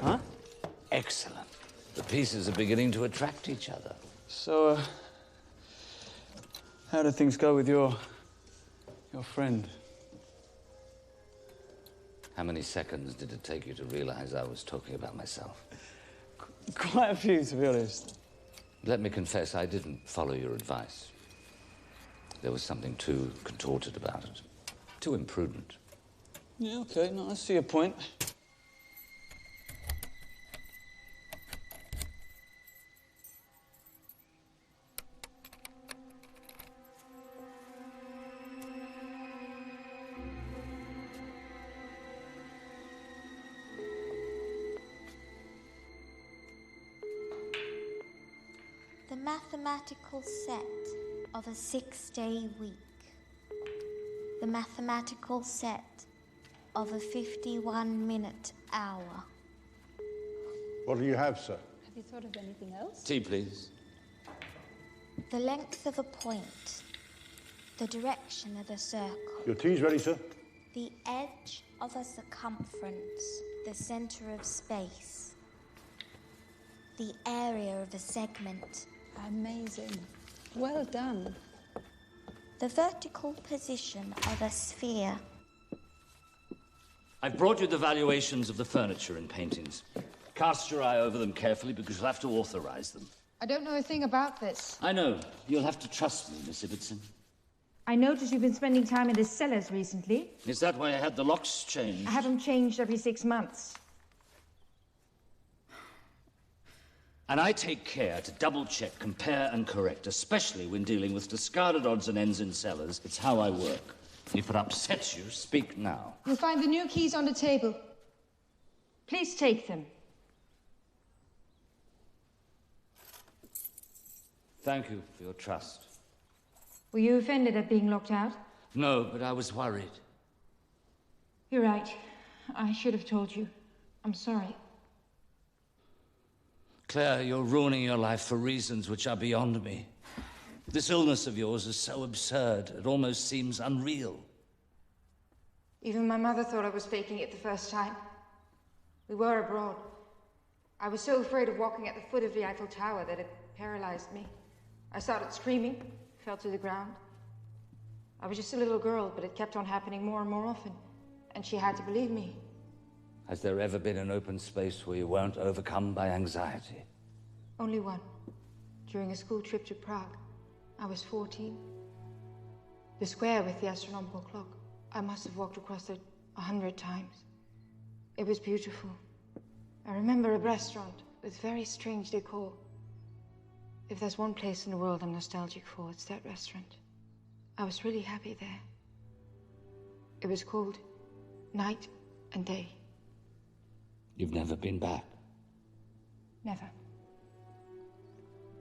Huh? Excellent. The pieces are beginning to attract each other. So, how did things go with your friend? How many seconds did it take you to realize I was talking about myself? Quite a few, to be honest. Let me confess, I didn't follow your advice. There was something too contorted about it. Too imprudent. Yeah, okay. No, I see your point. mathematical set of a 6-day week. The mathematical set of a 51-minute hour. What do you have, sir? Have you thought of anything else? Tea, please. The length of a point. The direction of a circle. Your tea's ready, sir. The edge of a circumference. The center of space. The area of a segment. Amazing. Well done. The vertical position of a sphere. I've brought you the valuations of the furniture and paintings. Cast your eye over them carefully because you'll have to authorize them. I don't know a thing about this. I know. You'll have to trust me, Miss Ibbotson. I noticed you've been spending time in the cellars recently. Is that why I had the locks changed? I have them changed every 6 months. And I take care to double-check, compare and correct, especially when dealing with discarded odds and ends in cellars. It's how I work. If it upsets you, speak now. You'll find the new keys on the table. Please take them. Thank you for your trust. Were you offended at being locked out? No, but I was worried. You're right. I should have told you. I'm sorry. Claire, you're ruining your life for reasons which are beyond me. This illness of yours is so absurd, it almost seems unreal. Even my mother thought I was faking it the first time. We were abroad. I was so afraid of walking at the foot of the Eiffel Tower that it paralyzed me. I started screaming, fell to the ground. I was just a little girl, but it kept on happening more and more often. And she had to believe me. Has there ever been an open space where you weren't overcome by anxiety? Only one. During a school trip to Prague. I was 14. The square with the astronomical clock. I must have walked across it 100 times. It was beautiful. I remember a restaurant with very strange decor. If there's one place in the world I'm nostalgic for, it's that restaurant. I was really happy there. It was called Night and Day. You've never been back. Never.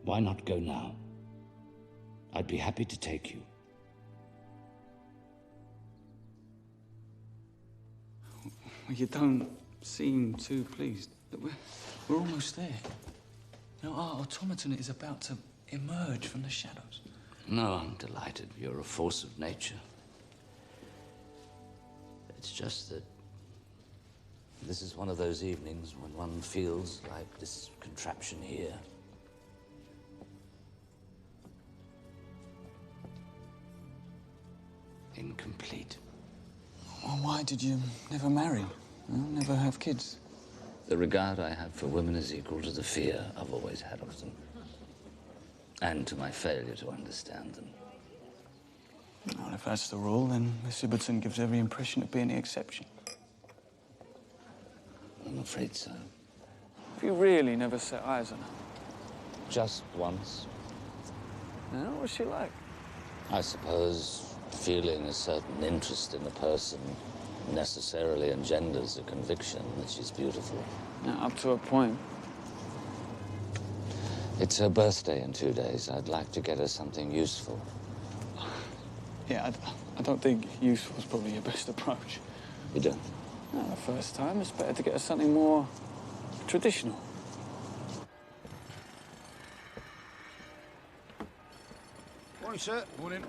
Why not go now? I'd be happy to take you. Well, you don't seem too pleased. We're almost there. You know, our automaton is about to emerge from the shadows. No, I'm delighted. You're a force of nature. It's just that this is one of those evenings when one feels like this contraption here. Incomplete. Well, why did you never marry? Well, never have kids? The regard I have for women is equal to the fear I've always had of them. And to my failure to understand them. Well, if that's the rule, then Miss Ibbotson gives every impression of being the exception. I'm afraid so. Have you really never set eyes on her? Just once. No, what's she like? I suppose feeling a certain interest in a person necessarily engenders a conviction that she's beautiful. Now, up to a point. It's her birthday in 2 days. I'd like to get her something useful. Yeah, I don't think useful is probably your best approach. You don't? No, the first time, it's better to get her something more traditional. Morning, sir. Morning.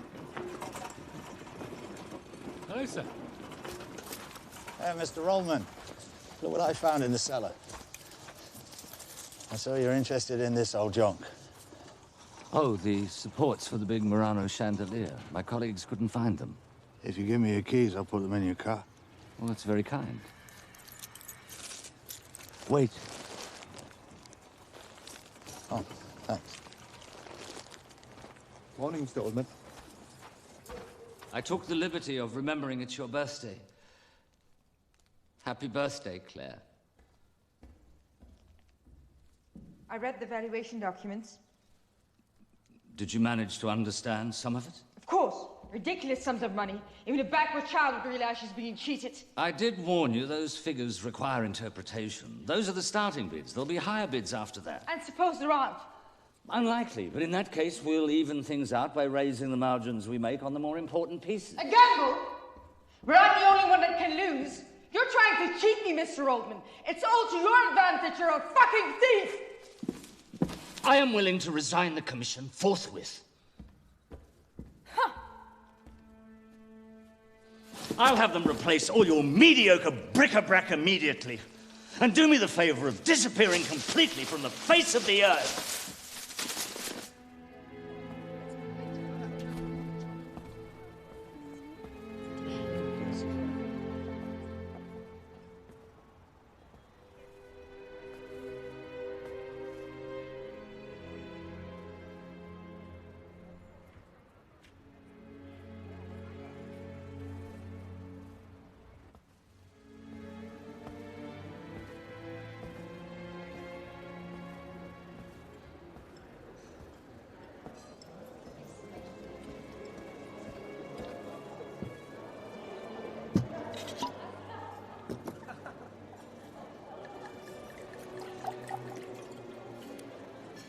Hello, sir. Hey, Mr. Rollman. Look what I found in the cellar. I saw you're interested in this old junk. Oh, the supports for the big Murano chandelier. My colleagues couldn't find them. If you give me your keys, I'll put them in your car. Well, that's very kind. Wait. Oh, thanks. Morning, Mr. Oldman. I took the liberty of remembering it's your birthday. Happy birthday, Claire. I read the valuation documents. Did you manage to understand some of it? Of course. Ridiculous sums of money. Even a backward child would realize she's being cheated. I did warn you, those figures require interpretation. Those are the starting bids. There'll be higher bids after that. And suppose there aren't? Unlikely, but in that case, we'll even things out by raising the margins we make on the more important pieces. A gamble? Where I'm the only one that can lose? You're trying to cheat me, Mr. Oldman. It's all to your advantage. You're a fucking thief! I am willing to resign the commission forthwith. Huh. I'll have them replace all your mediocre bric-a-brac immediately. And do me the favor of disappearing completely from the face of the earth.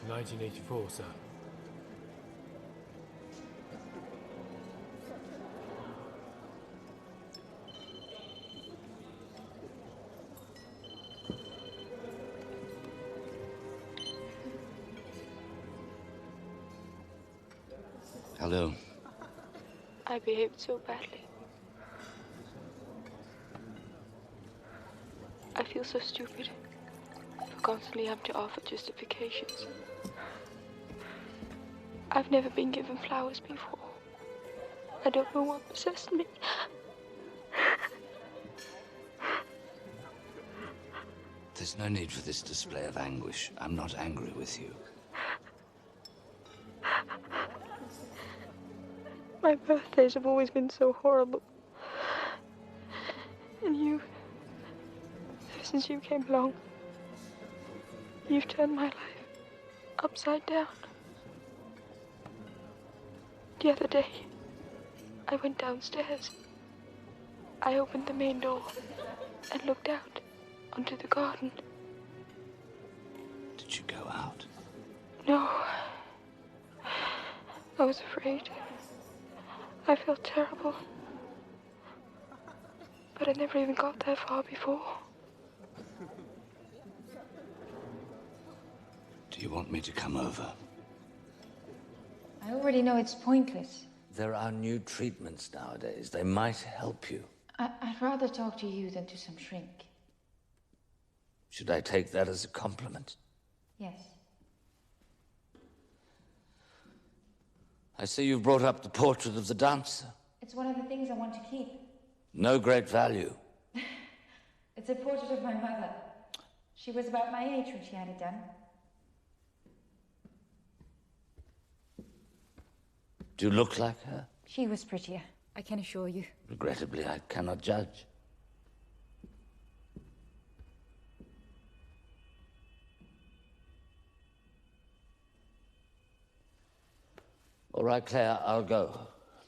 $1984, sir. Hello. I behaved so badly. I feel so stupid for constantly having to offer justifications. I've never been given flowers before. I don't know what possessed me. There's no need for this display of anguish. I'm not angry with you. My birthdays have always been so horrible. And you, ever since you came along, you've turned my life upside down. The other day, I went downstairs. I opened the main door and looked out onto the garden. Did you go out? No. I was afraid. I felt terrible. But I never even got that far before. Do you want me to come over? I already know it's pointless. There are new treatments nowadays. They might help you. I'd rather talk to you than to some shrink. Should I take that as a compliment? Yes. I see you've brought up the portrait of the dancer. It's one of the things I want to keep. No great value. It's a portrait of my mother. She was about my age when she had it done. Do you look like her? She was prettier, I can assure you. Regrettably, I cannot judge. All right, Claire, I'll go.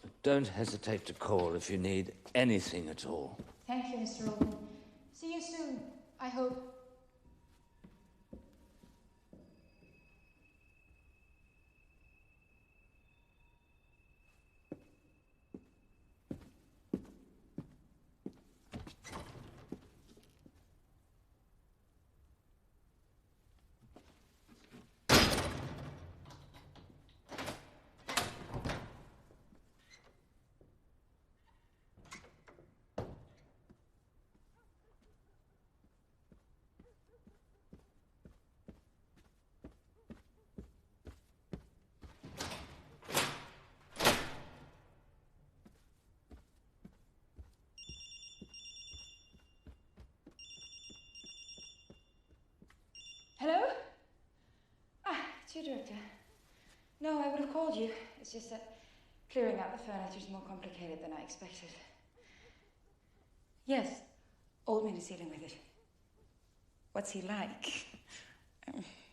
But don't hesitate to call if you need anything at all. Thank you, Mr. Oldman. See you soon, I hope. Hello? It's you, Director. No, I would have called you. It's just that clearing out the furniture is more complicated than I expected. Yes, Oldman is dealing with it. What's he like?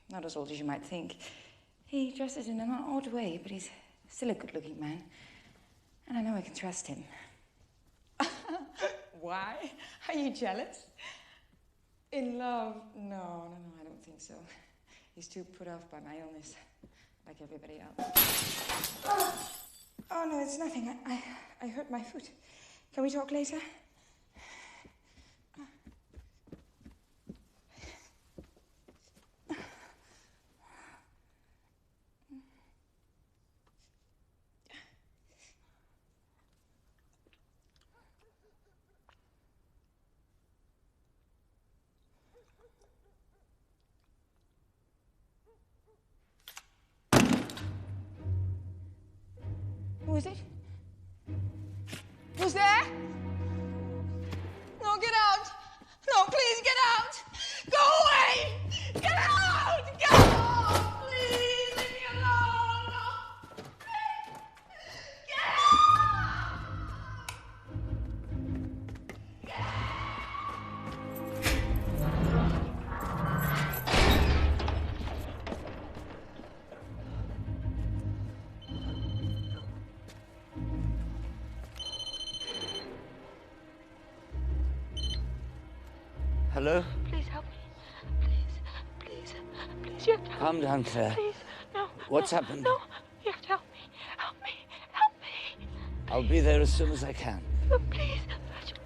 Not as old as you might think. He dresses in an odd way, but he's still a good-looking man. And I know I can trust him. Why? Are you jealous? In love? No, I don't think so. He's too put off by my illness. like everybody else. Oh, no, it's nothing. I hurt my foot. Can we talk later? Who is it? Who's there? No, get out! No, please, get out! Go away! Get out! Get out! Please, leave me alone! No. Get out! Hello? Please help me. Please, you have to help Calm me. down, Claire. Please, no. What's no, happened? No, you have to help me. Help me. Help me. I'll be there as soon as I can. No, please. Virgil.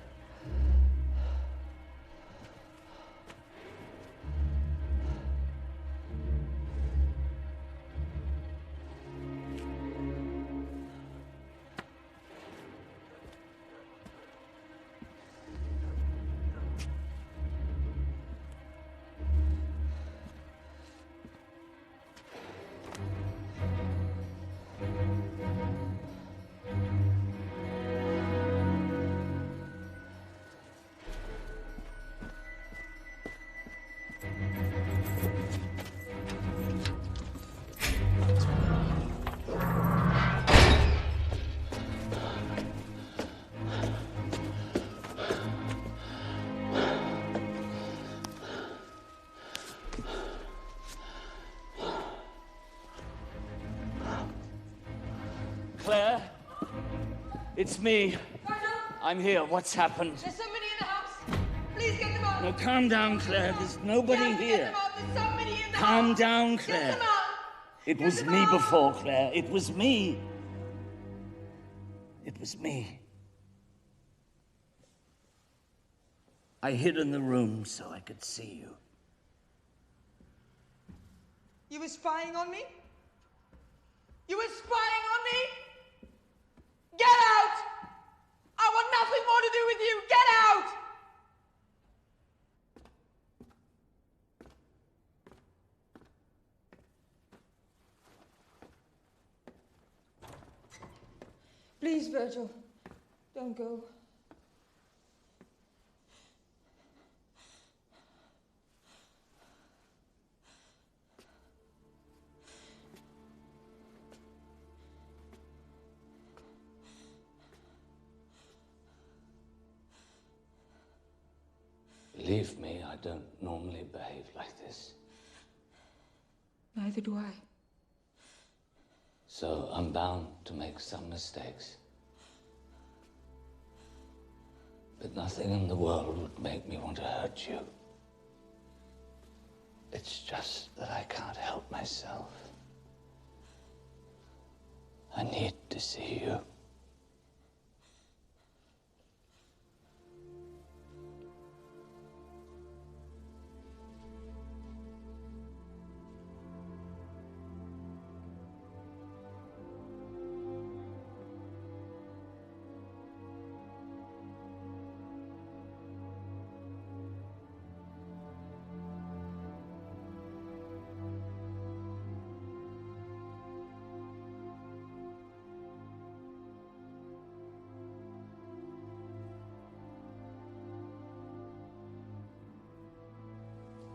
Claire? It's me. I'm here. What's happened? There's somebody in the house. Please get them out. No, calm down, Claire. There's nobody Get here. them out. There's somebody in the Calm house. down, Get Claire. them out. It was me before, Claire. It was me. It was me. I hid in the room so I could see you. You were spying on me? You were spying on me? Get out! I want nothing more to do with you. Get out! Please, Virgil, don't go. Believe me, I don't normally behave like this. Neither do I. So I'm bound to make some mistakes. But nothing in the world would make me want to hurt you. It's just that I can't help myself. I need to see you.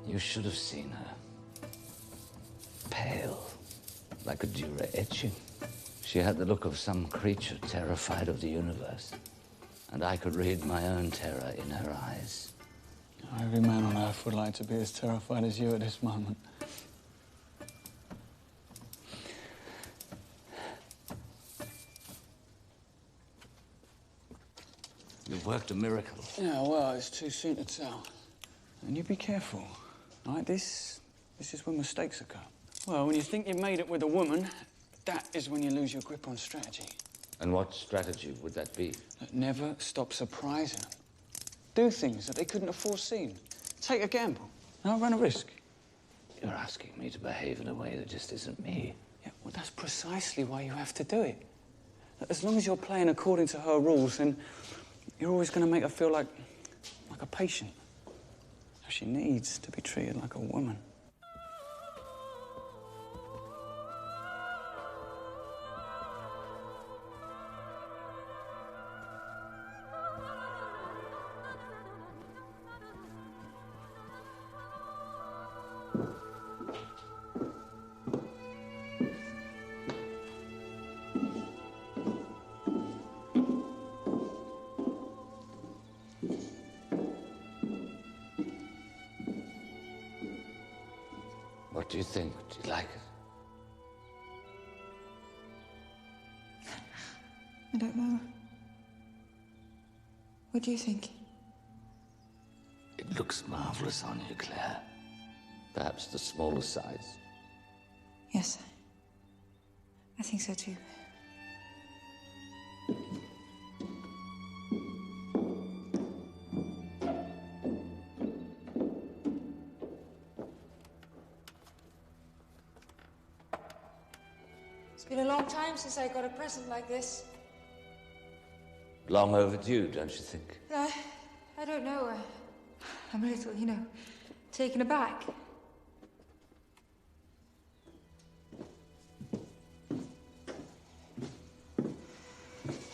You should have seen her. Pale, like a Dürer etching. She had the look of some creature terrified of the universe. And I could read my own terror in her eyes. Every man on earth would like to be as terrified as you at this moment. You've worked a miracle. Yeah, well, it's too soon to tell. And you be careful. Right, this is when mistakes occur. Well, when you think you made it with a woman, that is when you lose your grip on strategy. And what strategy would that be? Never stop surprising them. Do things that they couldn't have foreseen. Take a gamble. Now run a risk. You're asking me to behave in a way that just isn't me. Yeah, well, that's precisely why you have to do it. As long as you're playing according to her rules, then you're always going to make her feel like a patient. She needs to be treated like a woman. What do you think? Do you like it? I don't know. What do you think? It looks marvelous on you, Claire. Perhaps the smaller size. Yes. I think so too. It's been a long time since I got a present like this. Long overdue, don't you think? I don't know. I'm a little, taken aback.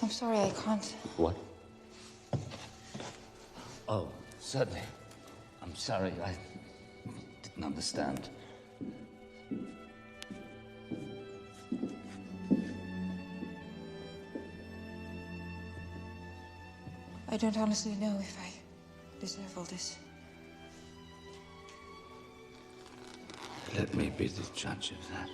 I'm sorry, I can't. What? Oh, certainly. I'm sorry, I didn't understand. I don't honestly know if I deserve all this. Let me be the judge of that.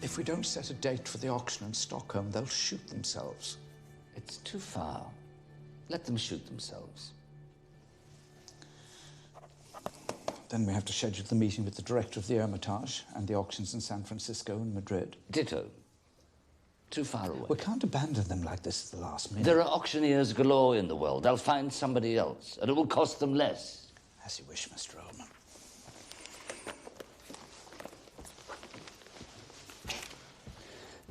If we don't set a date for the auction in Stockholm, they'll shoot themselves. It's too far. Let them shoot themselves. Then we have to schedule the meeting with the director of the Hermitage and the auctions in San Francisco and Madrid. Ditto. Too far away. We can't abandon them like this at the last minute. There are auctioneers galore in the world. They'll find somebody else, and it will cost them less. As you wish, Mr. Oldman.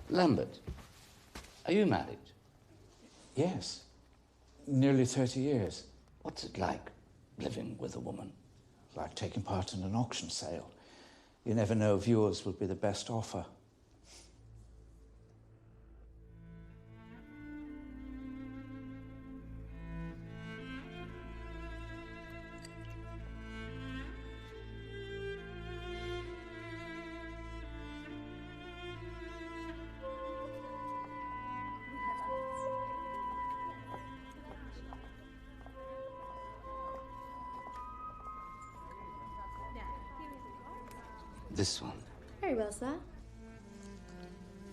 Lambert, are you married? Yes. Nearly 30 years. What's it like, living with a woman? Like taking part in an auction sale. You never know if yours will be the best offer. This one. Very well, sir.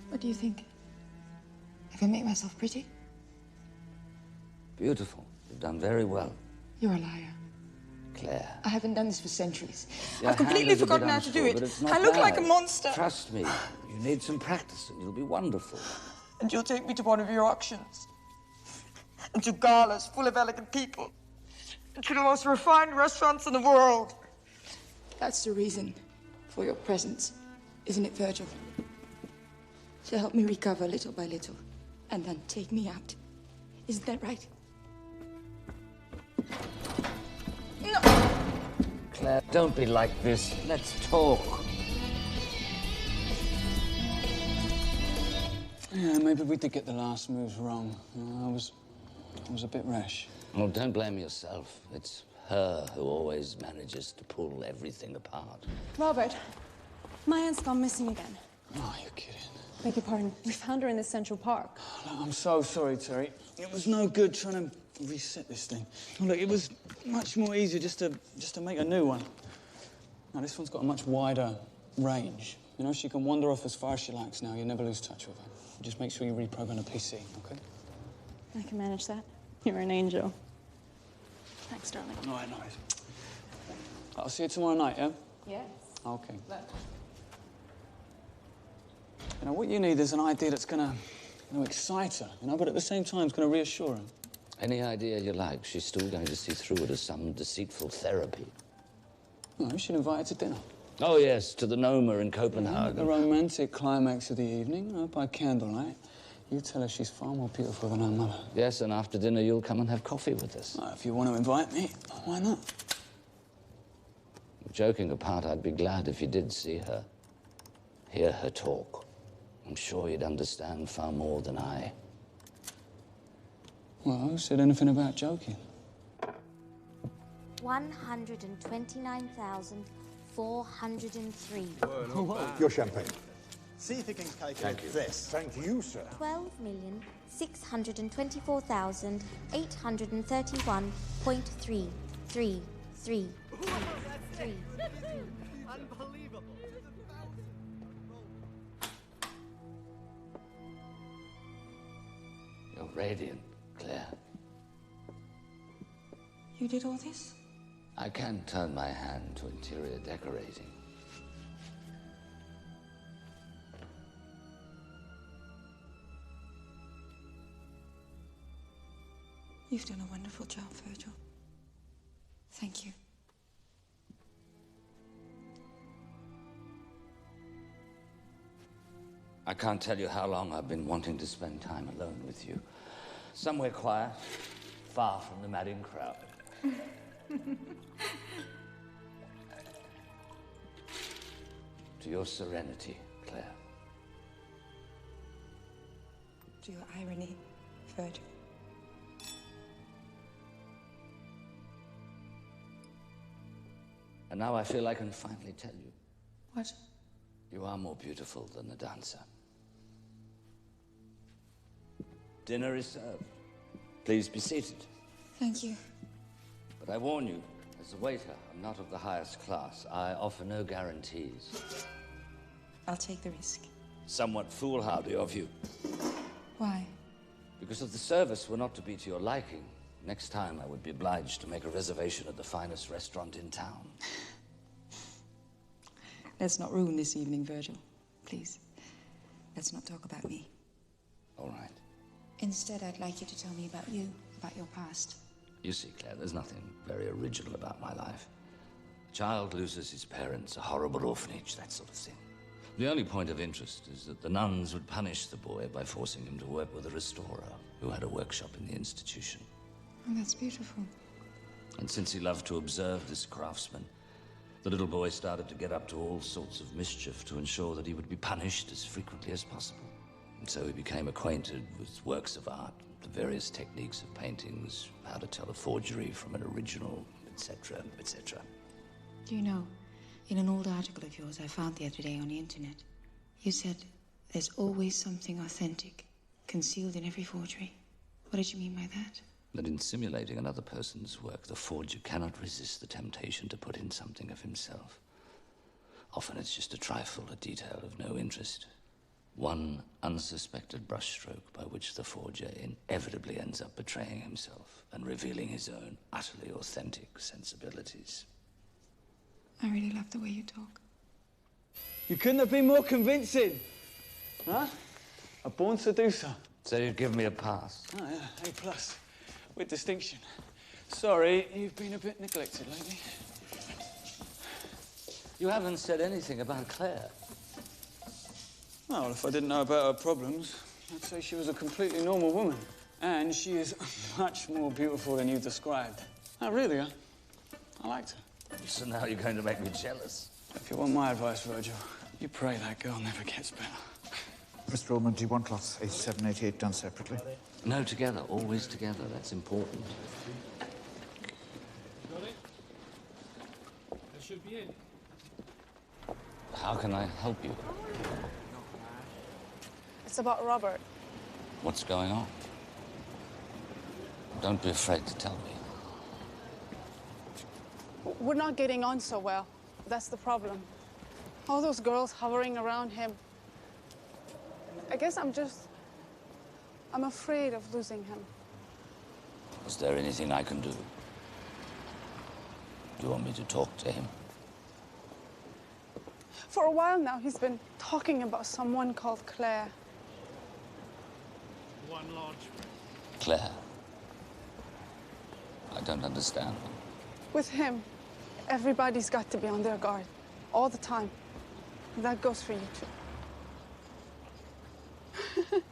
What do you think? Have I made myself pretty? Beautiful. You've done very well. You're a liar. Claire. I haven't done this for centuries. Your I've completely hand is a bit forgotten how to do unsure, it. but it's not I look like a bad. monster. Trust me. You need some practice and you'll be wonderful. And you'll take me to one of your auctions. And to galas full of elegant people. And to the most refined restaurants in the world. That's the reason for your presence, isn't it, Virgil? To help me recover little by little, and then take me out. Isn't that right? No! Claire, don't be like this. Let's talk. Yeah, maybe we did get the last moves wrong. I was a bit rash. Well, don't blame yourself. It's her who always manages to pull everything apart. Robert, my aunt's gone missing again. Oh, you're kidding. Beg your pardon. We found her in the Central Park. Look, I'm so sorry, Terry. It was no good trying to reset this thing. Look, it was much more easier just to make a new one. Now, this one's got a much wider range. You know, she can wander off as far as she likes now. You never lose touch with her. Just make sure you reprogram the PC, okay? I can manage that. You're an angel. Thanks, darling. All right, nice. I'll see you tomorrow night, yeah? Yes. Okay. You know, what you need is an idea that's gonna, excite her, but at the same time, it's gonna reassure her. Any idea you like, she's still going to see through it as some deceitful therapy. No, you should invite her to dinner. Oh, yes, to the Noma in Copenhagen. The romantic climax of the evening, by candlelight. You tell her she's far more beautiful than her mother. Yes, and after dinner, you'll come and have coffee with us. If you want to invite me, why not? Joking apart, I'd be glad if you did see her. Hear her talk. I'm sure you'd understand far more than I. Well, who said anything about joking? 129,403. Your champagne. See if you can calculate Thank you. this. Thank you, sir. 12,624,831.333. Unbelievable. You're radiant, Claire. You did all this? I can turn my hand to interior decorating. You've done a wonderful job, Virgil. Thank you. I can't tell you how long I've been wanting to spend time alone with you. Somewhere quiet, far from the madding crowd. To your serenity, Claire. To your irony, Virgil. And now I feel I can finally tell you. What? You are more beautiful than the dancer. Dinner is served. Please be seated. Thank you. But I warn you, as a waiter, I'm not of the highest class. I offer no guarantees. I'll take the risk. Somewhat foolhardy of you. Why? Because if the service were not to be to your liking, next time I would be obliged to make a reservation at the finest restaurant in town. Let's not ruin this evening, Virgil. Please. Let's not talk about me. All right. Instead, I'd like you to tell me about you, about your past. You see, Claire, there's nothing very original about my life. A child loses his parents, a horrible orphanage, that sort of thing. The only point of interest is that the nuns would punish the boy by forcing him to work with a restorer who had a workshop in the institution. Oh, that's beautiful. And since he loved to observe this craftsman, the little boy started to get up to all sorts of mischief to ensure that he would be punished as frequently as possible. And so he became acquainted with works of art, the various techniques of paintings, how to tell a forgery from an original, etc., etc. Do you know, in an old article of yours I found the other day on the internet, you said there's always something authentic concealed in every forgery. What did you mean by that? That in simulating another person's work, the forger cannot resist the temptation to put in something of himself. Often it's just a trifle, a detail of no interest. One unsuspected brushstroke by which the forger inevitably ends up betraying himself and revealing his own utterly authentic sensibilities. I really love the way you talk. You couldn't have been more convincing. Huh? A born seducer. So you'd give me a pass? Oh, yeah, A+. With distinction. Sorry, you've been a bit neglected lately. You haven't said anything about Claire. Well, if I didn't know about her problems, I'd say she was a completely normal woman. And she is much more beautiful than you described. Oh, really, huh? I liked her. So now you're going to make me jealous. If you want my advice, Virgil, you pray that girl never gets better. Mr. Ullman, do you want lots 87, 88 done separately? No, together. Always together. That's important. Got it? That should be it. How can I help you? It's about Robert. What's going on? Don't be afraid to tell me. We're not getting on so well. That's the problem. All those girls hovering around him. I guess I'm afraid of losing him. Is there anything I can do? Do you want me to talk to him? For a while now, he's been talking about someone called Claire. One large. Claire? I don't understand. With him, everybody's got to be on their guard, all the time. And that goes for you, too.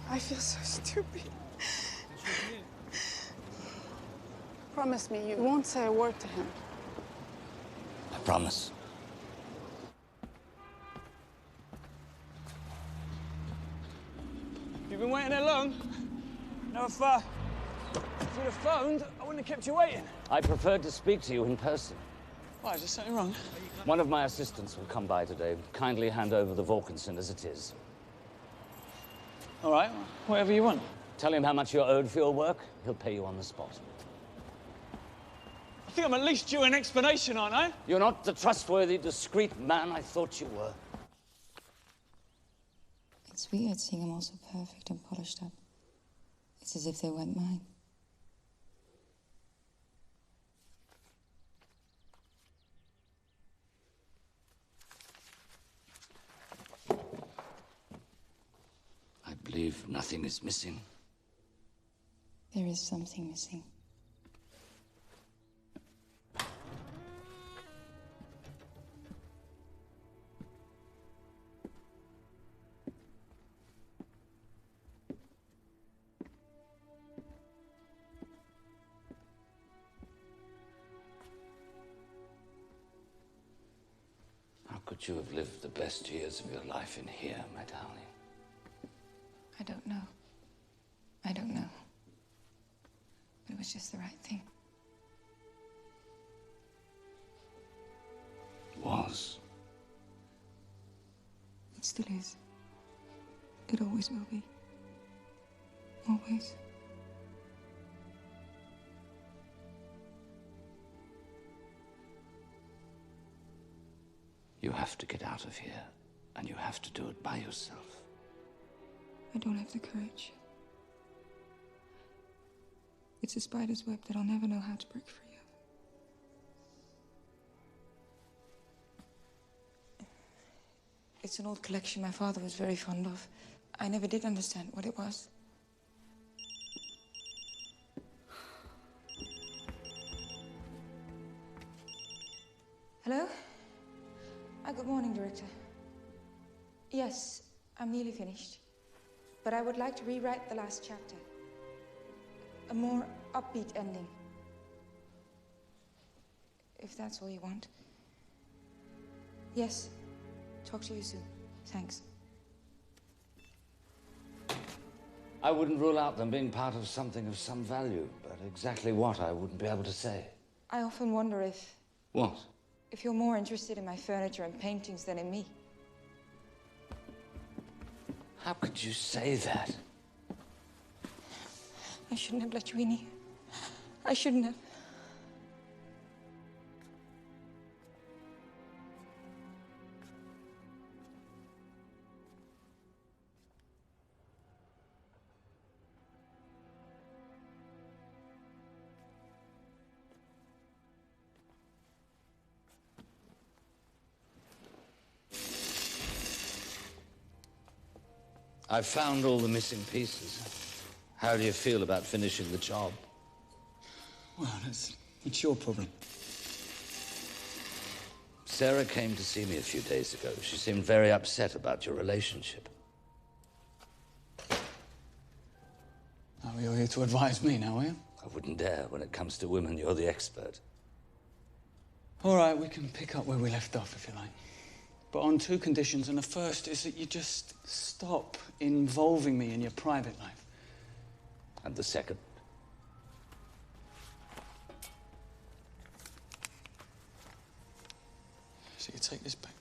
I feel so stupid. Promise me you won't say a word to him. I promise. You've been waiting that long? No, if you'd have phoned, I wouldn't have kept you waiting. I preferred to speak to you in person. Why, is there something wrong? One of my assistants will come by today. Kindly hand over the Vorkenson as it is. All right, whatever you want. Tell him how much you're owed for your work. He'll pay you on the spot. I think I'm at least due an explanation, aren't I? You're not the trustworthy, discreet man I thought you were. It's weird seeing them all so perfect and polished up. It's as if they weren't mine. I believe nothing is missing. There is something missing. How could you have lived the best years of your life in here, my darling? I don't know. I don't know. But it was just the right thing. Was. It still is. It always will be. Always. You have to get out of here, and you have to do it by yourself. I don't have the courage. It's a spider's web that I'll never know how to break free of. It's an old collection my father was very fond of. I never did understand what it was. Hello? Good morning, Director. Yes, I'm nearly finished. But I would like to rewrite the last chapter. A more upbeat ending. If that's all you want. Yes. Talk to you soon. Thanks. I wouldn't rule out them being part of something of some value, but exactly what I wouldn't be able to say. I often wonder if... What? If you're more interested in my furniture and paintings than in me. How could you say that? I shouldn't have let you in here. I shouldn't have. I've found all the missing pieces. How do you feel about finishing the job? Well, it's your problem. Sarah came to see me a few days ago. She seemed very upset about your relationship. Oh, you're here to advise me now, are you? I wouldn't dare. When it comes to women, you're the expert. All right, we can pick up where we left off, if you like. But on two conditions, and the first is that you just stop involving me in your private life. And the second? So you take this back.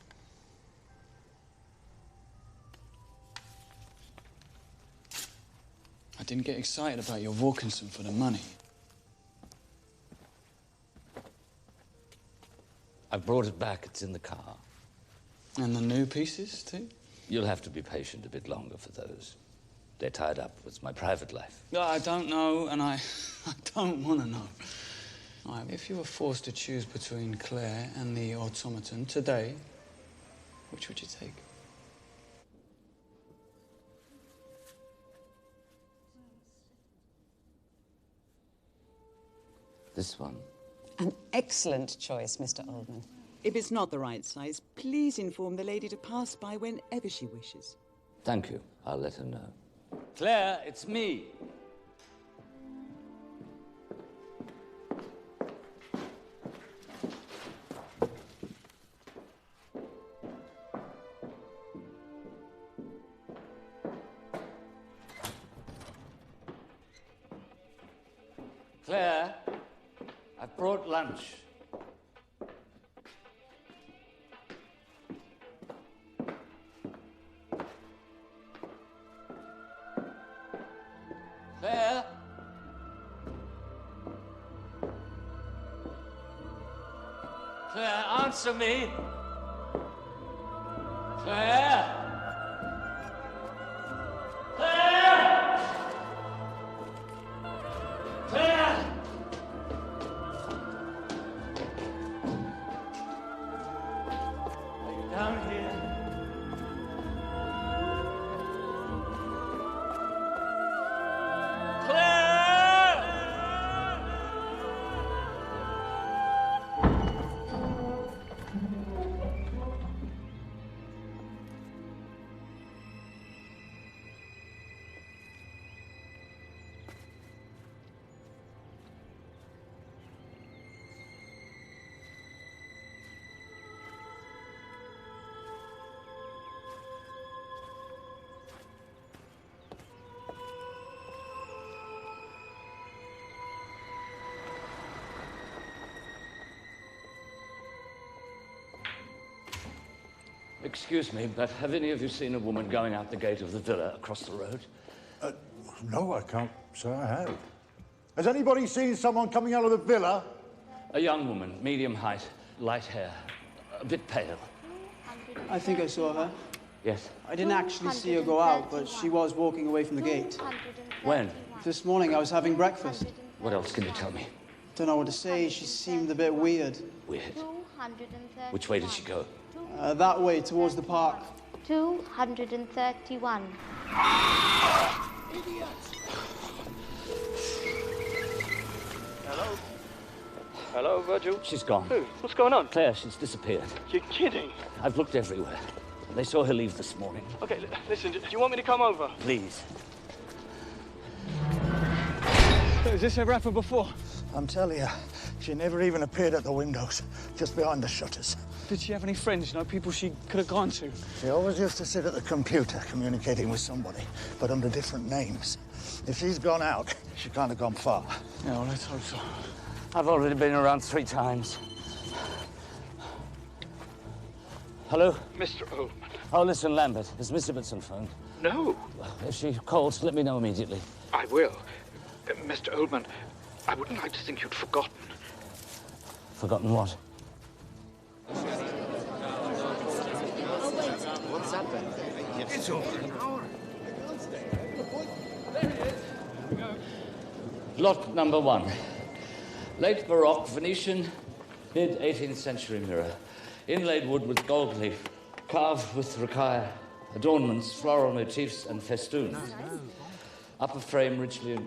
didn't get excited about your Wilkinson for the money. I've brought it back. It's in the car. And the new pieces, too? You'll have to be patient a bit longer for those. They're tied up with my private life. No, I don't know, and I don't want to know. Right, if you were forced to choose between Claire and the automaton today, which would you take? This one. An excellent choice, Mr. Oldman. If it's not the right size, please inform the lady to pass by whenever she wishes. Thank you. I'll let her know. Claire, it's me. Claire, I've brought lunch. Claire? Claire, answer me! Claire! Claire! Claire! Are you down here? Excuse me, but have any of you seen a woman going out the gate of the villa across the road? No, I can't say I have. Has anybody seen someone coming out of the villa? A young woman, medium height, light hair, a bit pale. I think I saw her. Yes. I didn't actually see her go out, but she was walking away from the gate. When? This morning I was having breakfast. What else can you tell me? Don't know what to say. She seemed a bit weird. Weird? Which way did she go? That way, towards the park. 231. Hello? Hello, Virgil? She's gone. Who? What's going on? Claire, she's disappeared. You're kidding. I've looked everywhere. They saw her leave this morning. Okay, listen, do you want me to come over? Please. Has this ever happened before? I'm telling you, she never even appeared at the windows, just behind the shutters. Did she have any friends, people she could have gone to? She always used to sit at the computer communicating with somebody, but under different names. If she's gone out, she can't have gone far. Yeah, well, let's hope so. I've already been around 3 times. Hello? Mr. Oldman. Oh, listen, Lambert, has Miss Ibbotson phoned? No. If she calls, let me know immediately. I will. Mr. Oldman, I wouldn't like to think you'd forgotten. Forgotten what? What's happened? It's over an hour. Lot number 1. Late Baroque Venetian, mid-18th century mirror. Inlaid wood with gold leaf, carved with racaille, adornments, floral motifs, and festoons. Upper frame richly...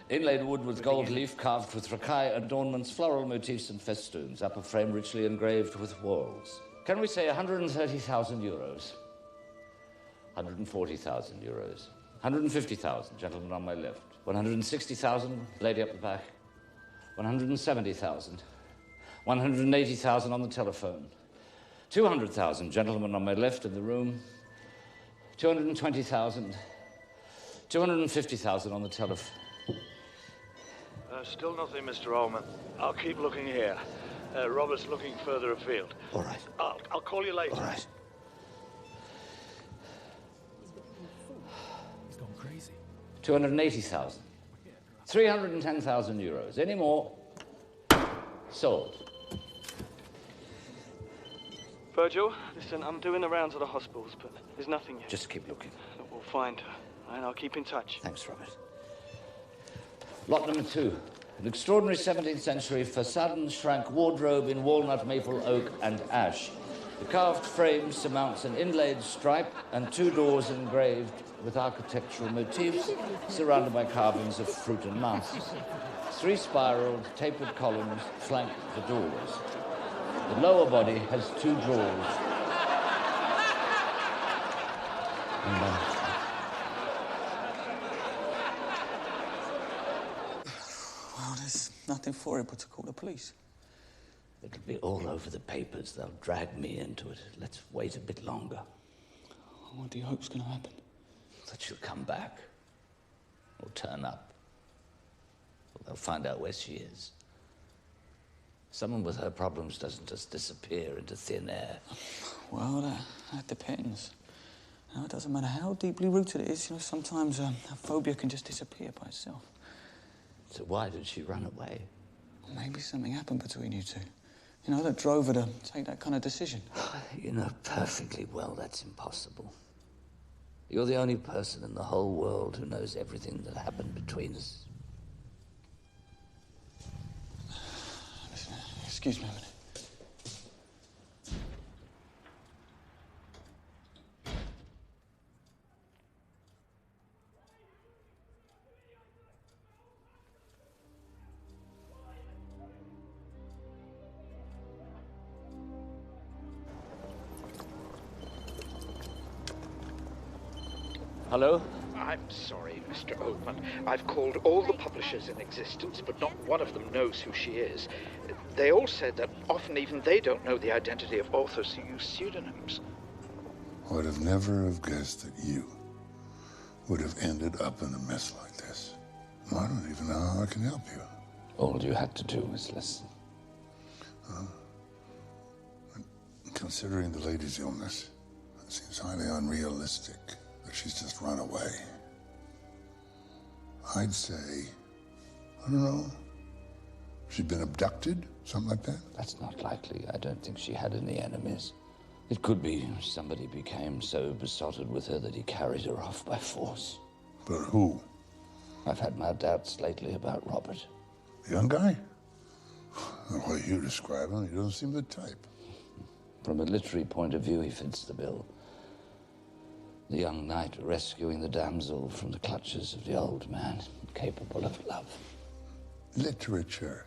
Inlaid wood with gold leaf, carved with racaille, adornments, floral motifs, and festoons. Upper frame richly engraved with whorls. Can we say 130,000 euros? 140,000 euros. 150,000, gentleman on my left. 160,000, lady up the back. 170,000. 180,000 on the telephone. 200,000, gentleman on my left in the room. 220,000. 250,000 on the telephone. Still nothing, Mr. Ullman. I'll keep looking here. Robert's looking further afield. All right. I'll call you later. All right. He's gone crazy. 280,000. 310,000 euros. Any more? Sold. Virgil, listen, I'm doing the rounds of the hospitals, but there's nothing yet. Just keep looking. We'll find her, and I'll keep in touch. Thanks, Robert. Lot number 2. An extraordinary 17th century facade shrank wardrobe in walnut, maple, oak, and ash. The carved frame surmounts an inlaid stripe and 2 doors engraved with architectural motifs surrounded by carvings of fruit and nuts. 3 spiraled, tapered columns flank the doors. The lower body has 2 drawers. Well, there's nothing for it but to call the police. It'll be all over the papers. They'll drag me into it. Let's wait a bit longer. What do you hope's going to happen? That she'll come back. Or turn up. Or they'll find out where she is. Someone with her problems doesn't just disappear into thin air. Well, that depends. You know, it doesn't matter how deeply rooted it is. You know, sometimes a phobia can just disappear by itself. So why did she run away? Maybe something happened between you two. You know, that drove her to take that kind of decision. You know perfectly well that's impossible. You're the only person in the whole world who knows everything that happened between us. Listen, excuse me a minute. Hello? I'm sorry, Mr. Oldman. I've called all the publishers in existence, but not one of them knows who she is. They all said that often even they don't know the identity of authors who use pseudonyms. I would have never have guessed that you would have ended up in a mess like this. I don't even know how I can help you. All you had to do was listen. Considering the lady's illness, it seems highly unrealistic that she's just run away. I'd say, I don't know, she'd been abducted, something like that? That's not likely. I don't think she had any enemies. It could be somebody became so besotted with her that he carried her off by force. But who? I've had my doubts lately about Robert. The young guy? The way you describe him, he doesn't seem the type. From a literary point of view, he fits the bill. The young knight rescuing the damsel from the clutches of the old man, capable of love. Literature.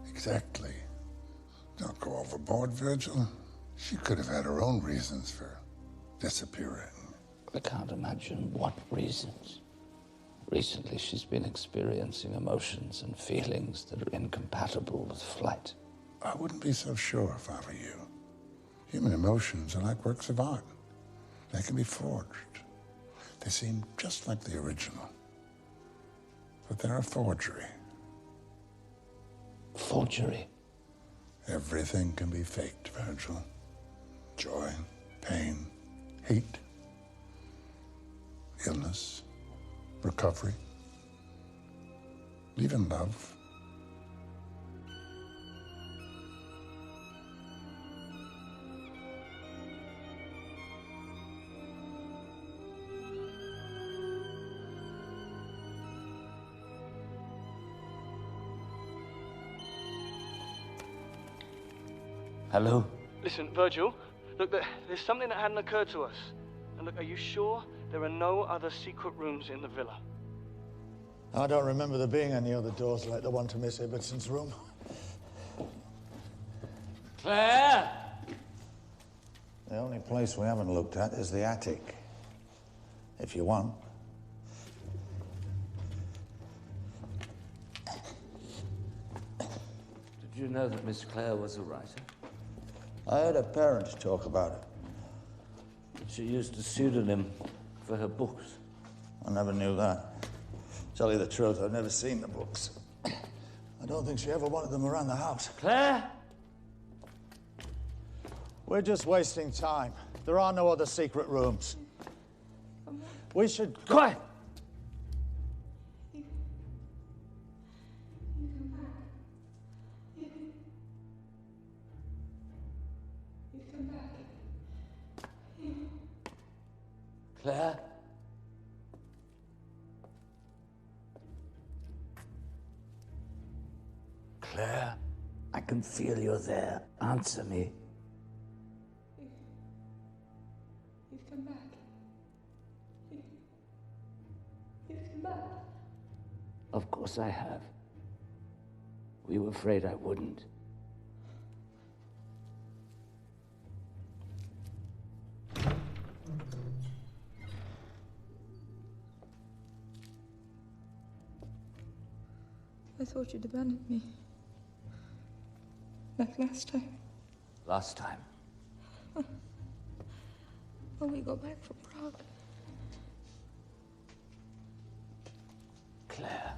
Exactly. Don't go overboard, Virgil. She could have had her own reasons for disappearing. I can't imagine what reasons. Recently, she's been experiencing emotions and feelings that are incompatible with flight. I wouldn't be so sure if I were you. Human emotions are like works of art. They can be forged. They seem just like the original. But they're a forgery. Forgery? Everything can be faked, Virgil. Joy, pain, hate, illness, recovery, even love. Hello? Listen, Virgil, look, there's something that hadn't occurred to us. And look, are you sure there are no other secret rooms in the villa? I don't remember there being any other doors like the one to Miss Ibbetson's room. Claire! The only place we haven't looked at is the attic. If you want. Did you know that Miss Claire was a writer? I heard her parents talk about it. She used a pseudonym for her books. I never knew that. Tell you the truth, I've never seen the books. I don't think she ever wanted them around the house. Claire? We're just wasting time. There are no other secret rooms. We should... Quiet! Claire? Claire, I can feel you're there. Answer me. You've come back. You've come back. Of course I have. Were you afraid I wouldn't? I thought you'd abandoned me. Like last time. Last time. When we got back from Prague. Claire.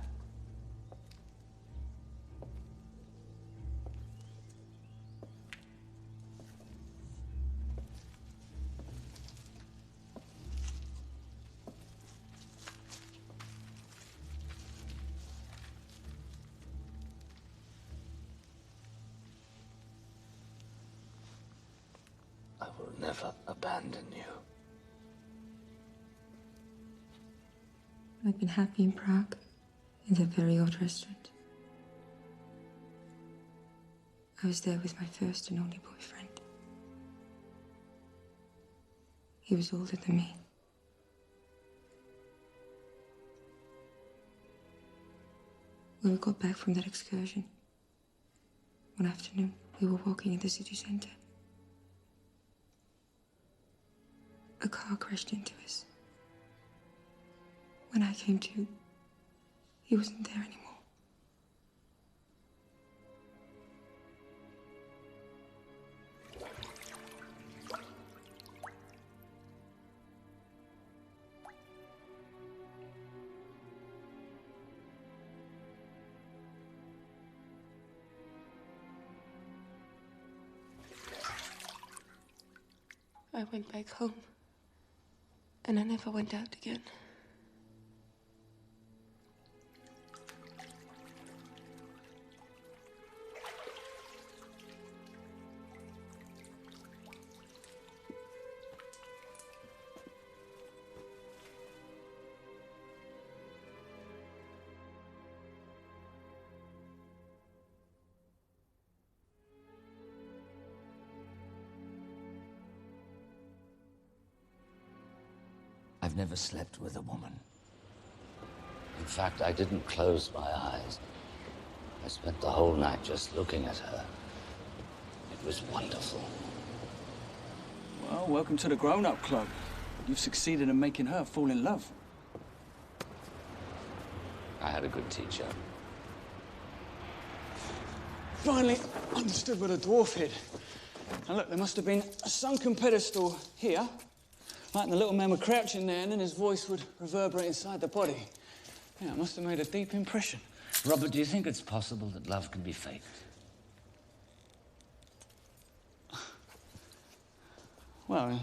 I will never abandon you. I've been happy in Prague, in that very old restaurant. I was there with my first and only boyfriend. He was older than me. When we got back from that excursion, one afternoon, we were walking in the city center. A car crashed into us. When I came to, he wasn't there anymore. I went back home, and I never went out again. I've never slept with a woman. In fact, I didn't close my eyes. I spent the whole night just looking at her. It was wonderful. Well, welcome to the grown-up club. You've succeeded in making her fall in love. I had a good teacher. Finally understood what a dwarf hid. And look, there must have been a sunken pedestal here. Like the little man would crouch in there and then his voice would reverberate inside the body. Yeah, it must have made a deep impression. Robert, do you think it's possible that love can be faked? Well, in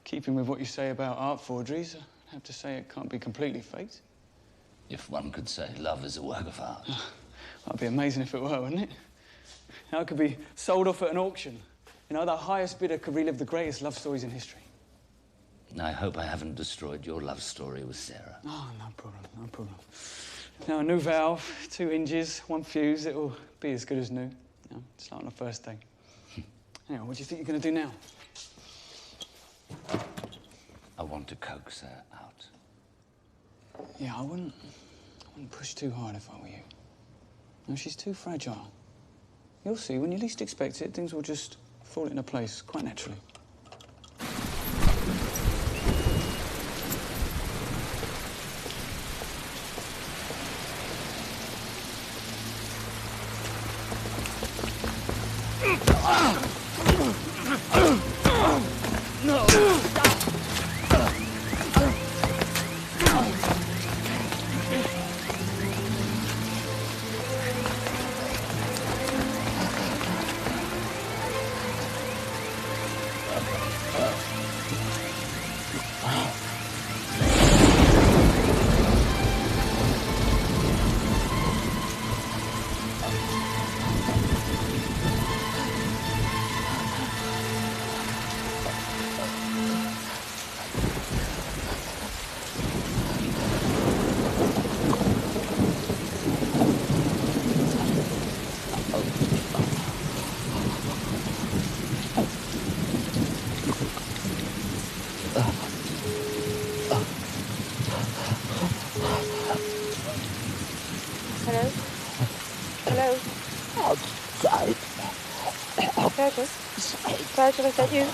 keeping with what you say about art forgeries, I have to say it can't be completely faked. If one could say love is a work of art. That'd be amazing if it were, wouldn't it? Now it could be sold off at an auction. You know, the highest bidder could relive the greatest love stories in history. I hope I haven't destroyed your love story with Sarah. Oh, no problem, no problem. Now, a new valve, 2 hinges, 1 fuse, it'll be as good as new. You know, it's like on the first day. Anyway, what do you think you're going to do now? I want to coax her out. Yeah, I wouldn't push too hard if I were you. No, she's too fragile. You'll see, when you least expect it, things will just fall into place quite naturally. Outside. Virgil? Virgil, is that you?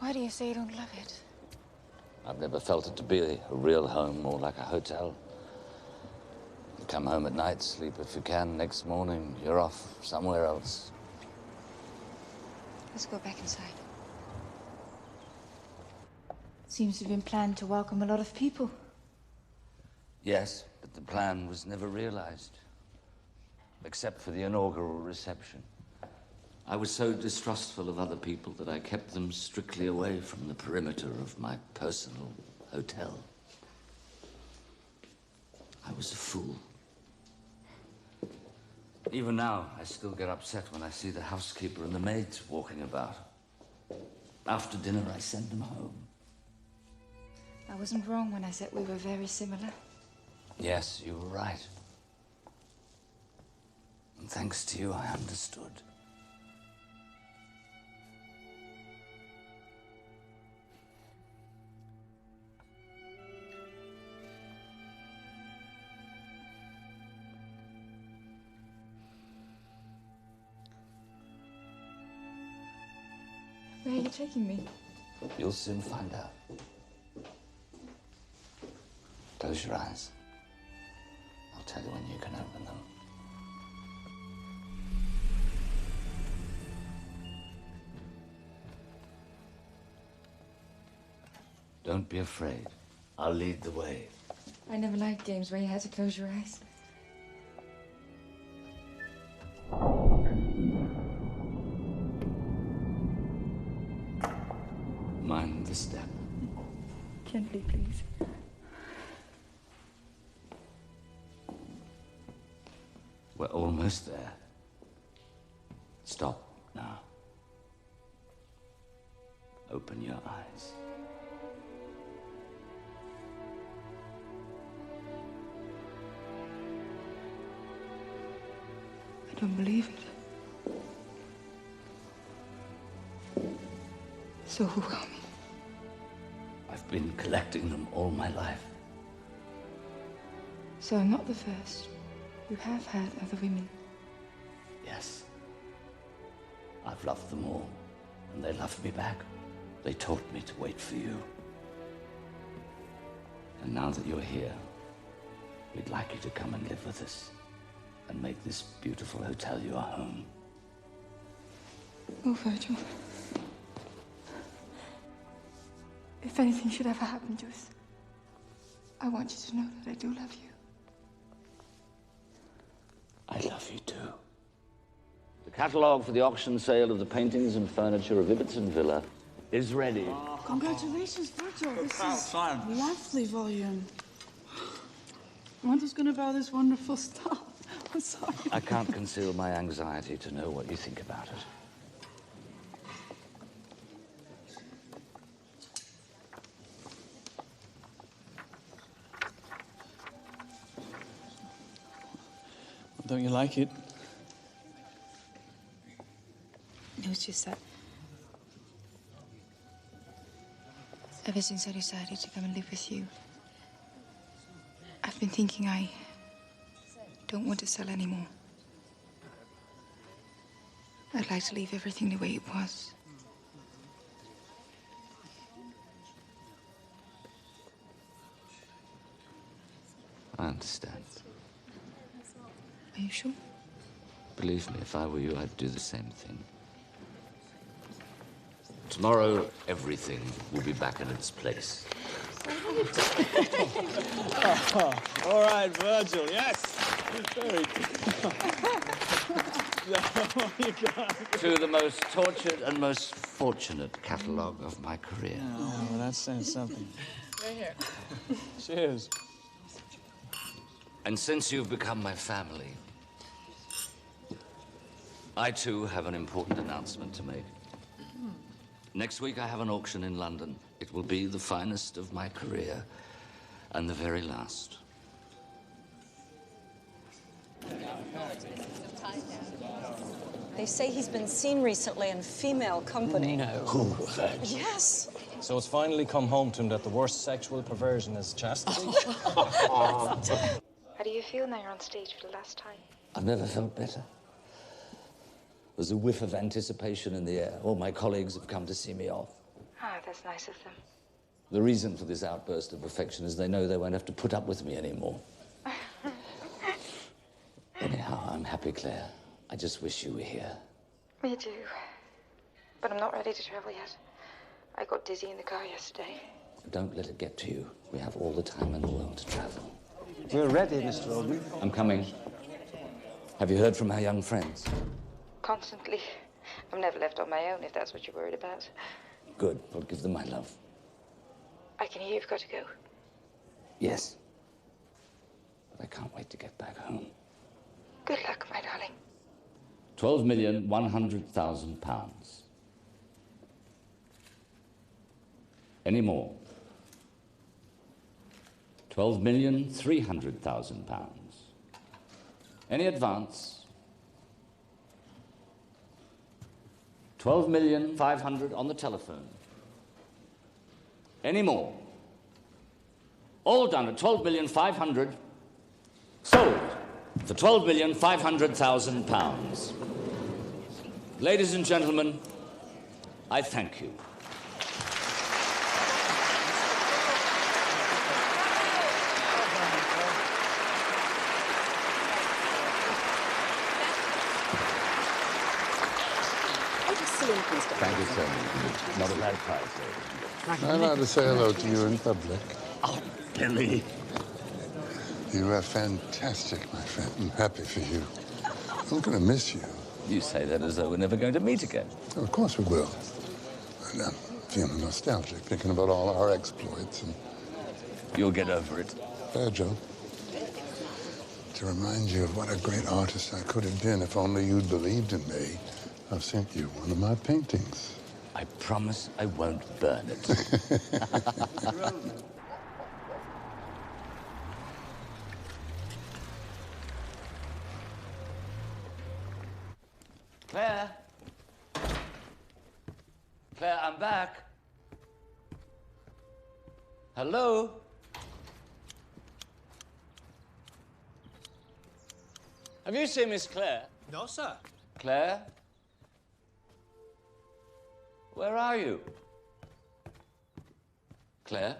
Why do you say you don't love it? I've never felt it to be a real home, more like a hotel. You come home at night, sleep if you can. Next morning, you're off somewhere else. Let's go back inside. Seems to have been planned to welcome a lot of people. Yes, but the plan was never realized. Except for the inaugural reception. I was so distrustful of other people that I kept them strictly away from the perimeter of my personal hotel. I was a fool. Even now, I still get upset when I see the housekeeper and the maids walking about. After dinner, I send them home. I wasn't wrong when I said we were very similar. Yes, you were right. And thanks to you, I understood. Where are you taking me? You'll soon find out. Close your eyes. I'll tell you when you can open them. Don't be afraid. I'll lead the way. I never liked games where you had to close your eyes. Mind the step. Gently, please. We're almost there. Stop now. Open your eyes. I don't believe it. So overwhelming. I've been collecting them all my life. So I'm not the first. You have had other women. Yes. I've loved them all, and they loved me back. They taught me to wait for you. And now that you're here, we'd like you to come and live with us and make this beautiful hotel your home. Oh, Virgil. If anything should ever happen to us, I want you to know that I do love you. I love you too. The catalogue for the auction sale of the paintings and furniture of Ibbotson Villa is ready. Congratulations, Virgil. This is a lovely volume. When was going to buy this wonderful stuff? I'm sorry. I can't conceal my anxiety to know what you think about it. Don't you like it? No, it's just that ever since I decided to come and live with you, I've been thinking I don't want to sell anymore. I'd like to leave everything the way it was. I understand. Are you sure? Believe me, if I were you, I'd do the same thing. Tomorrow, everything will be back in its place. Oh, all right, Virgil, yes. Very To the most tortured and most fortunate catalogue of my career. Oh, well, that says something. Right here. Cheers. And since you've become my family, I too have an important announcement to make. Next week I have an auction in London. It will be the finest of my career and the very last. They say he's been seen recently in female company. No. Who, Veg? Yes. So it's finally come home to him that the worst sexual perversion is chastity? How do you feel now you're on stage for the last time? I've never felt better. There's a whiff of anticipation in the air. All my colleagues have come to see me off. Ah, that's nice of them. The reason for this outburst of affection is they know they won't have to put up with me anymore. Anyhow, I'm happy, Claire. I just wish you were here. Me too. But I'm not ready to travel yet. I got dizzy in the car yesterday. Don't let it get to you. We have all the time in the world to travel. We're ready, Mr. Oldman. I'm coming. Have you heard from our young friends? Constantly. I'm never left on my own, if that's what you're worried about. Good. Well, give them my love. I can hear you've got to go. Yes. But I can't wait to get back home. Good luck, my darling. £12,100,000. Any more? £12,300,000. Any advance? 12,500,000 on the telephone. Any more? All done at 12,500,000. Sold for £12,500,000. Ladies and gentlemen, I thank you. Thank you so much. Not a bad price, I'm allowed to say hello to you in public. Oh, Billy. You are fantastic, my friend. I'm happy for you. I'm going to miss you. You say that as though we're never going to meet again. Oh, of course we will. And I'm feeling nostalgic, thinking about all our exploits. And you'll get over it. Virgil, to remind you of what a great artist I could have been if only you'd believed in me, I've sent you one of my paintings. I promise I won't burn it. Claire? Claire, I'm back. Hello? Have you seen Miss Claire? No, sir. Claire? Where are you? Claire?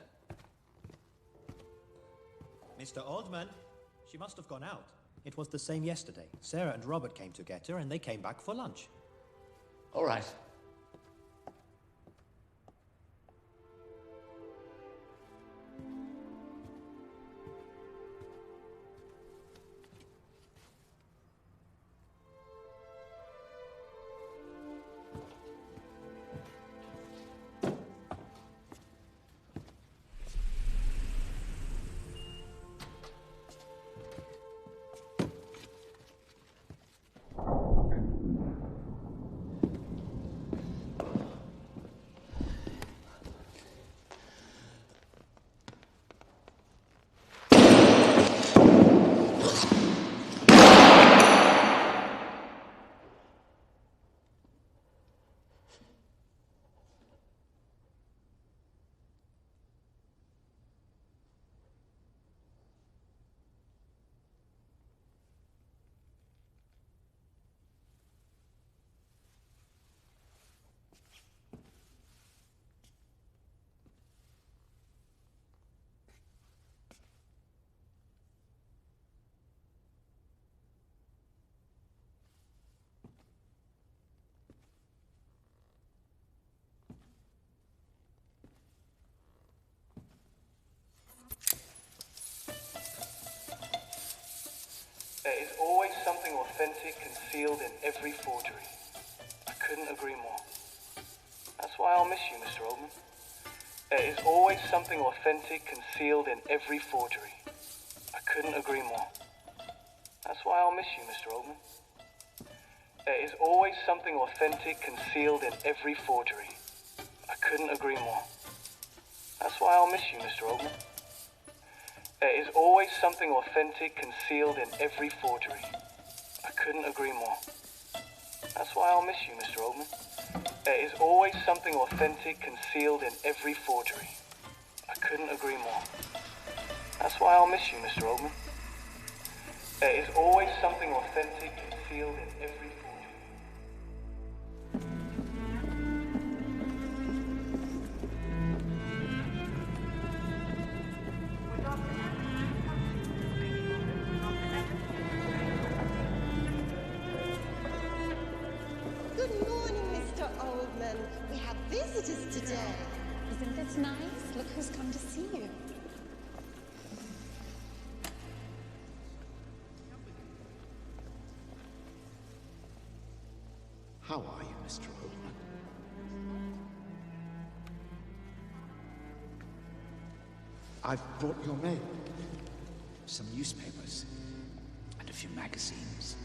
Mr. Oldman, she must have gone out. It was the same yesterday. Sarah and Robert came to get her, and they came back for lunch. All right. There is always something authentic concealed in every forgery. I couldn't agree more. That's why I'll miss you, Mr. Oldman. There is always something authentic concealed in every forgery. I couldn't agree more. That's why I'll miss you, Mr. Oldman. There is always something authentic concealed in every forgery. I couldn't agree more. That's why I'll miss you, Mr. Oldman. There is always something authentic concealed in every forgery. I couldn't agree more. That's why I'll miss you, Mr. Oldman. There is always something authentic concealed in every forgery. I couldn't agree more. That's why I'll miss you, Mr. Oldman. There is always something authentic concealed in every forgery. Good morning, Mr. Oldman. We have visitors today. Isn't this nice? Look who's come to see you. How are you, Mr. Oldman? I've brought your mail. Some newspapers and a few magazines.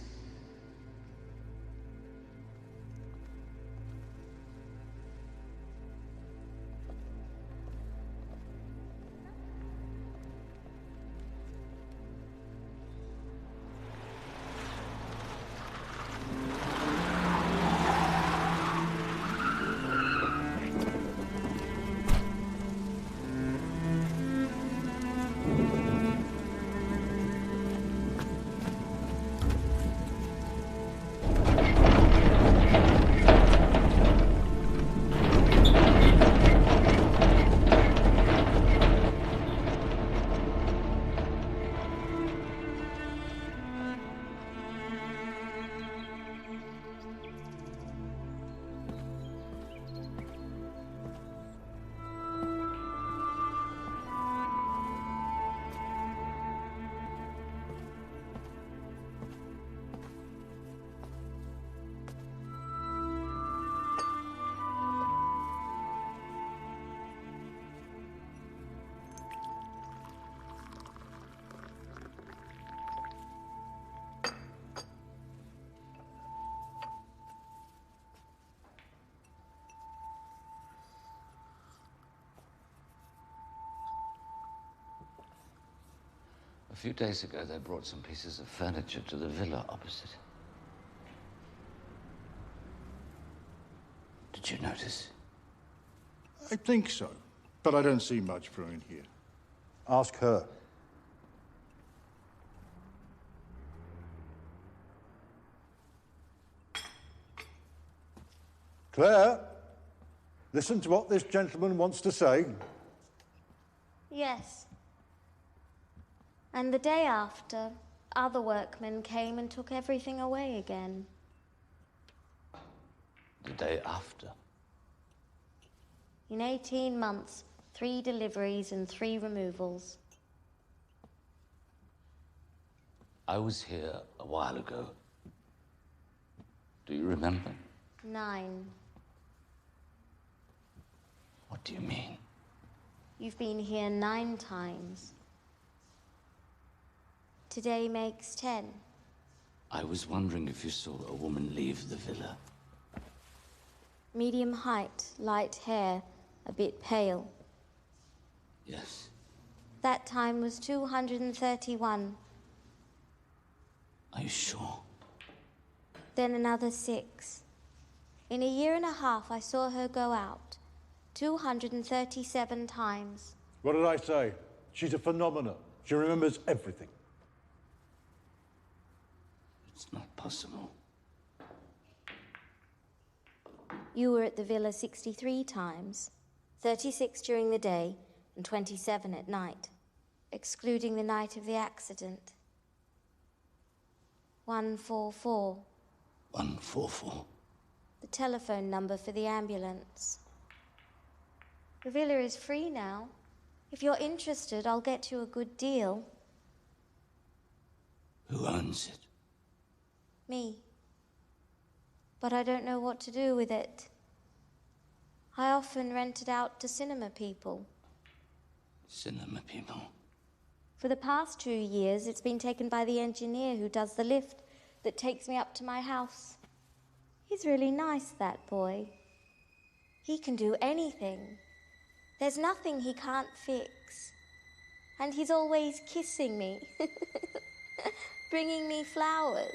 A few days ago, they brought some pieces of furniture to the villa opposite. Did you notice? I think so, but I don't see much brewing here. Ask her. Claire, listen to what this gentleman wants to say. Yes. And the day after, other workmen came and took everything away again. The day after? In 18 months, 3 deliveries and 3 removals. I was here a while ago. Do you remember? 9. What do you mean? You've been here 9 times. Today makes 10. I was wondering if you saw a woman leave the villa. Medium height, light hair, a bit pale. Yes. That time was 231. Are you sure? Then another 6. In a year and a half, I saw her go out. 237 times. What did I say? She's a phenomenon. She remembers everything. It's not possible. You were at the villa 63 times, 36 during the day and 27 at night, excluding the night of the accident. 144. 144? The telephone number for the ambulance. The villa is free now. If you're interested, I'll get you a good deal. Who owns it? Me. But I don't know what to do with it. I often rent it out to cinema people. Cinema people? For the past 2 years, it's been taken by the engineer who does the lift that takes me up to my house. He's really nice, that boy. He can do anything. There's nothing he can't fix. And he's always kissing me, bringing me flowers.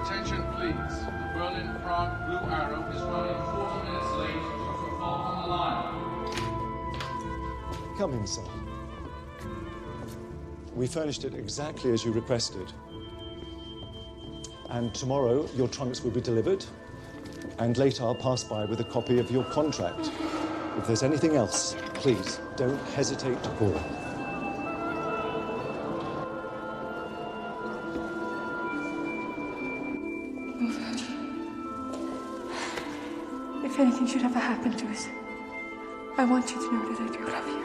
Attention, please. The Berlin-Prague Blue Arrow is running 40 minutes late due to a fault on the line. Come in, sir. We furnished it exactly as you requested. And tomorrow, your trunks will be delivered. And later, I'll pass by with a copy of your contract. If there's anything else, please, don't hesitate to call. If anything should ever happen to us, I want you to know that I do love you.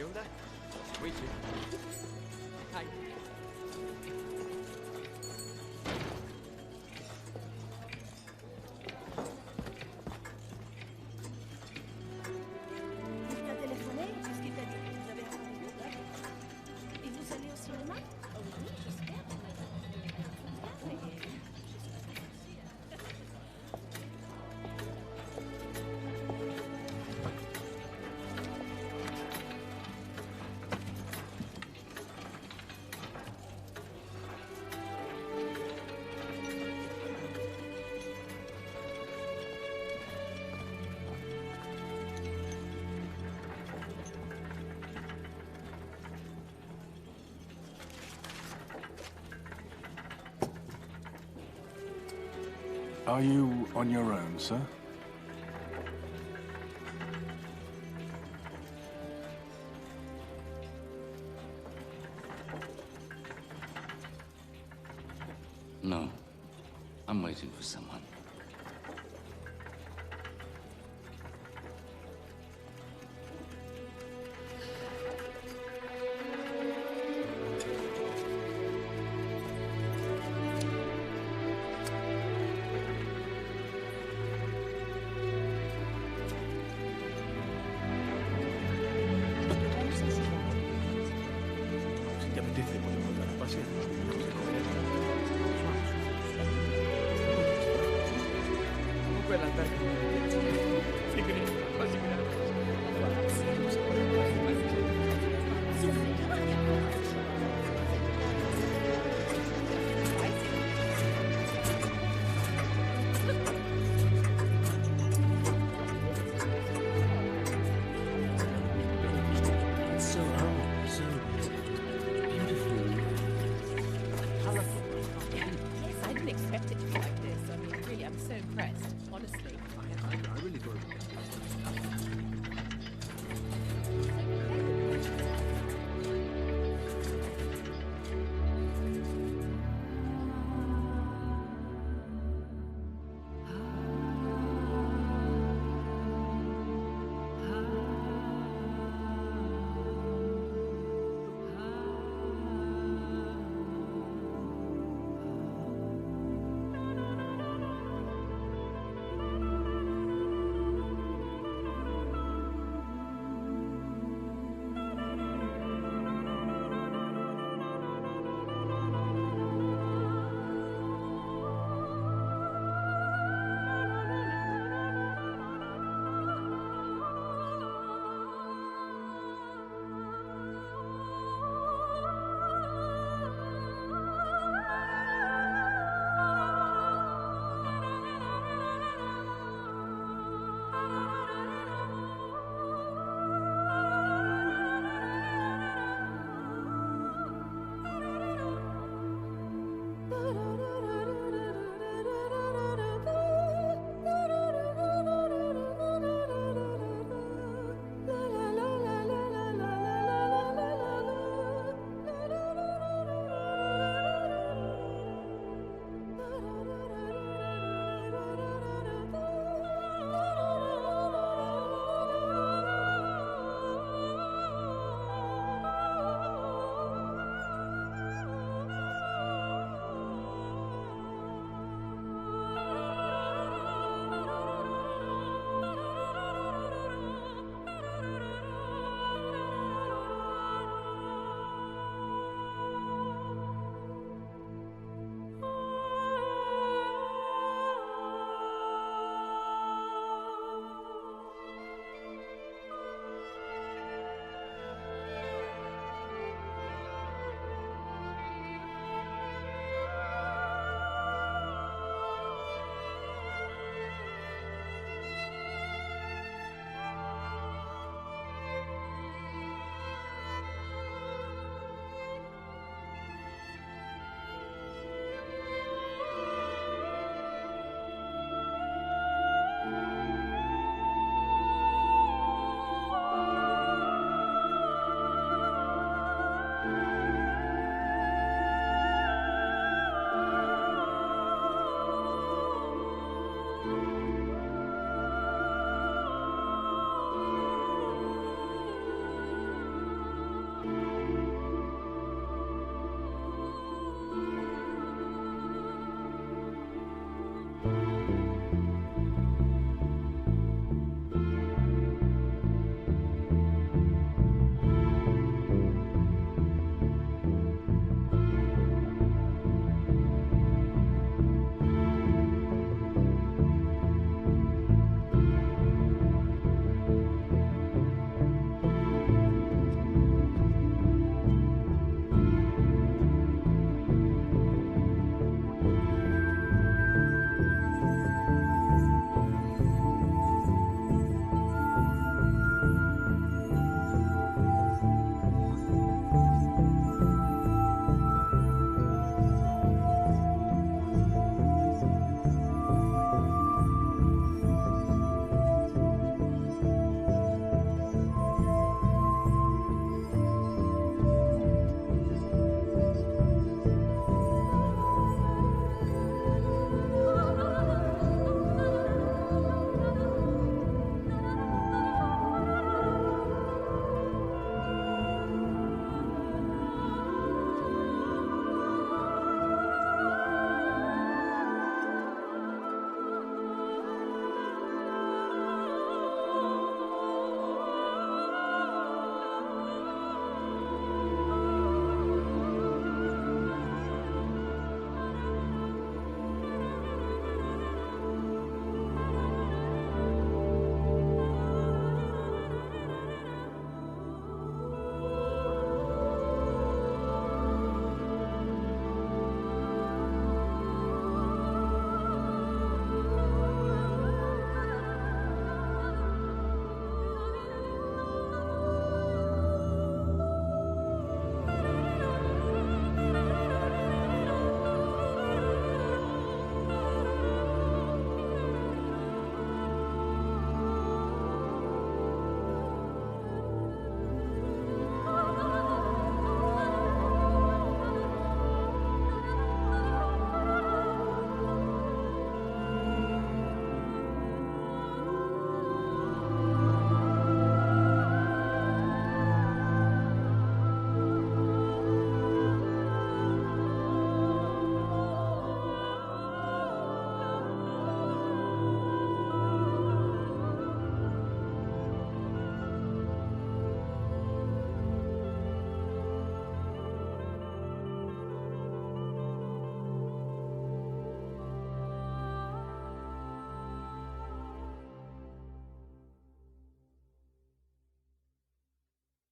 ¿Qué onda? Oui, sí. Hi. Il t'a téléphoné? Qu'est-ce qu'il t'a dit? Vous avez un rendez-vous? Et vous allez au cinéma? Oh oui, j'espère. Are you on your own, sir? No. I'm waiting for someone. Si te apetece, podemos dar un paseo. Comunque l'albergo. Sì, quasi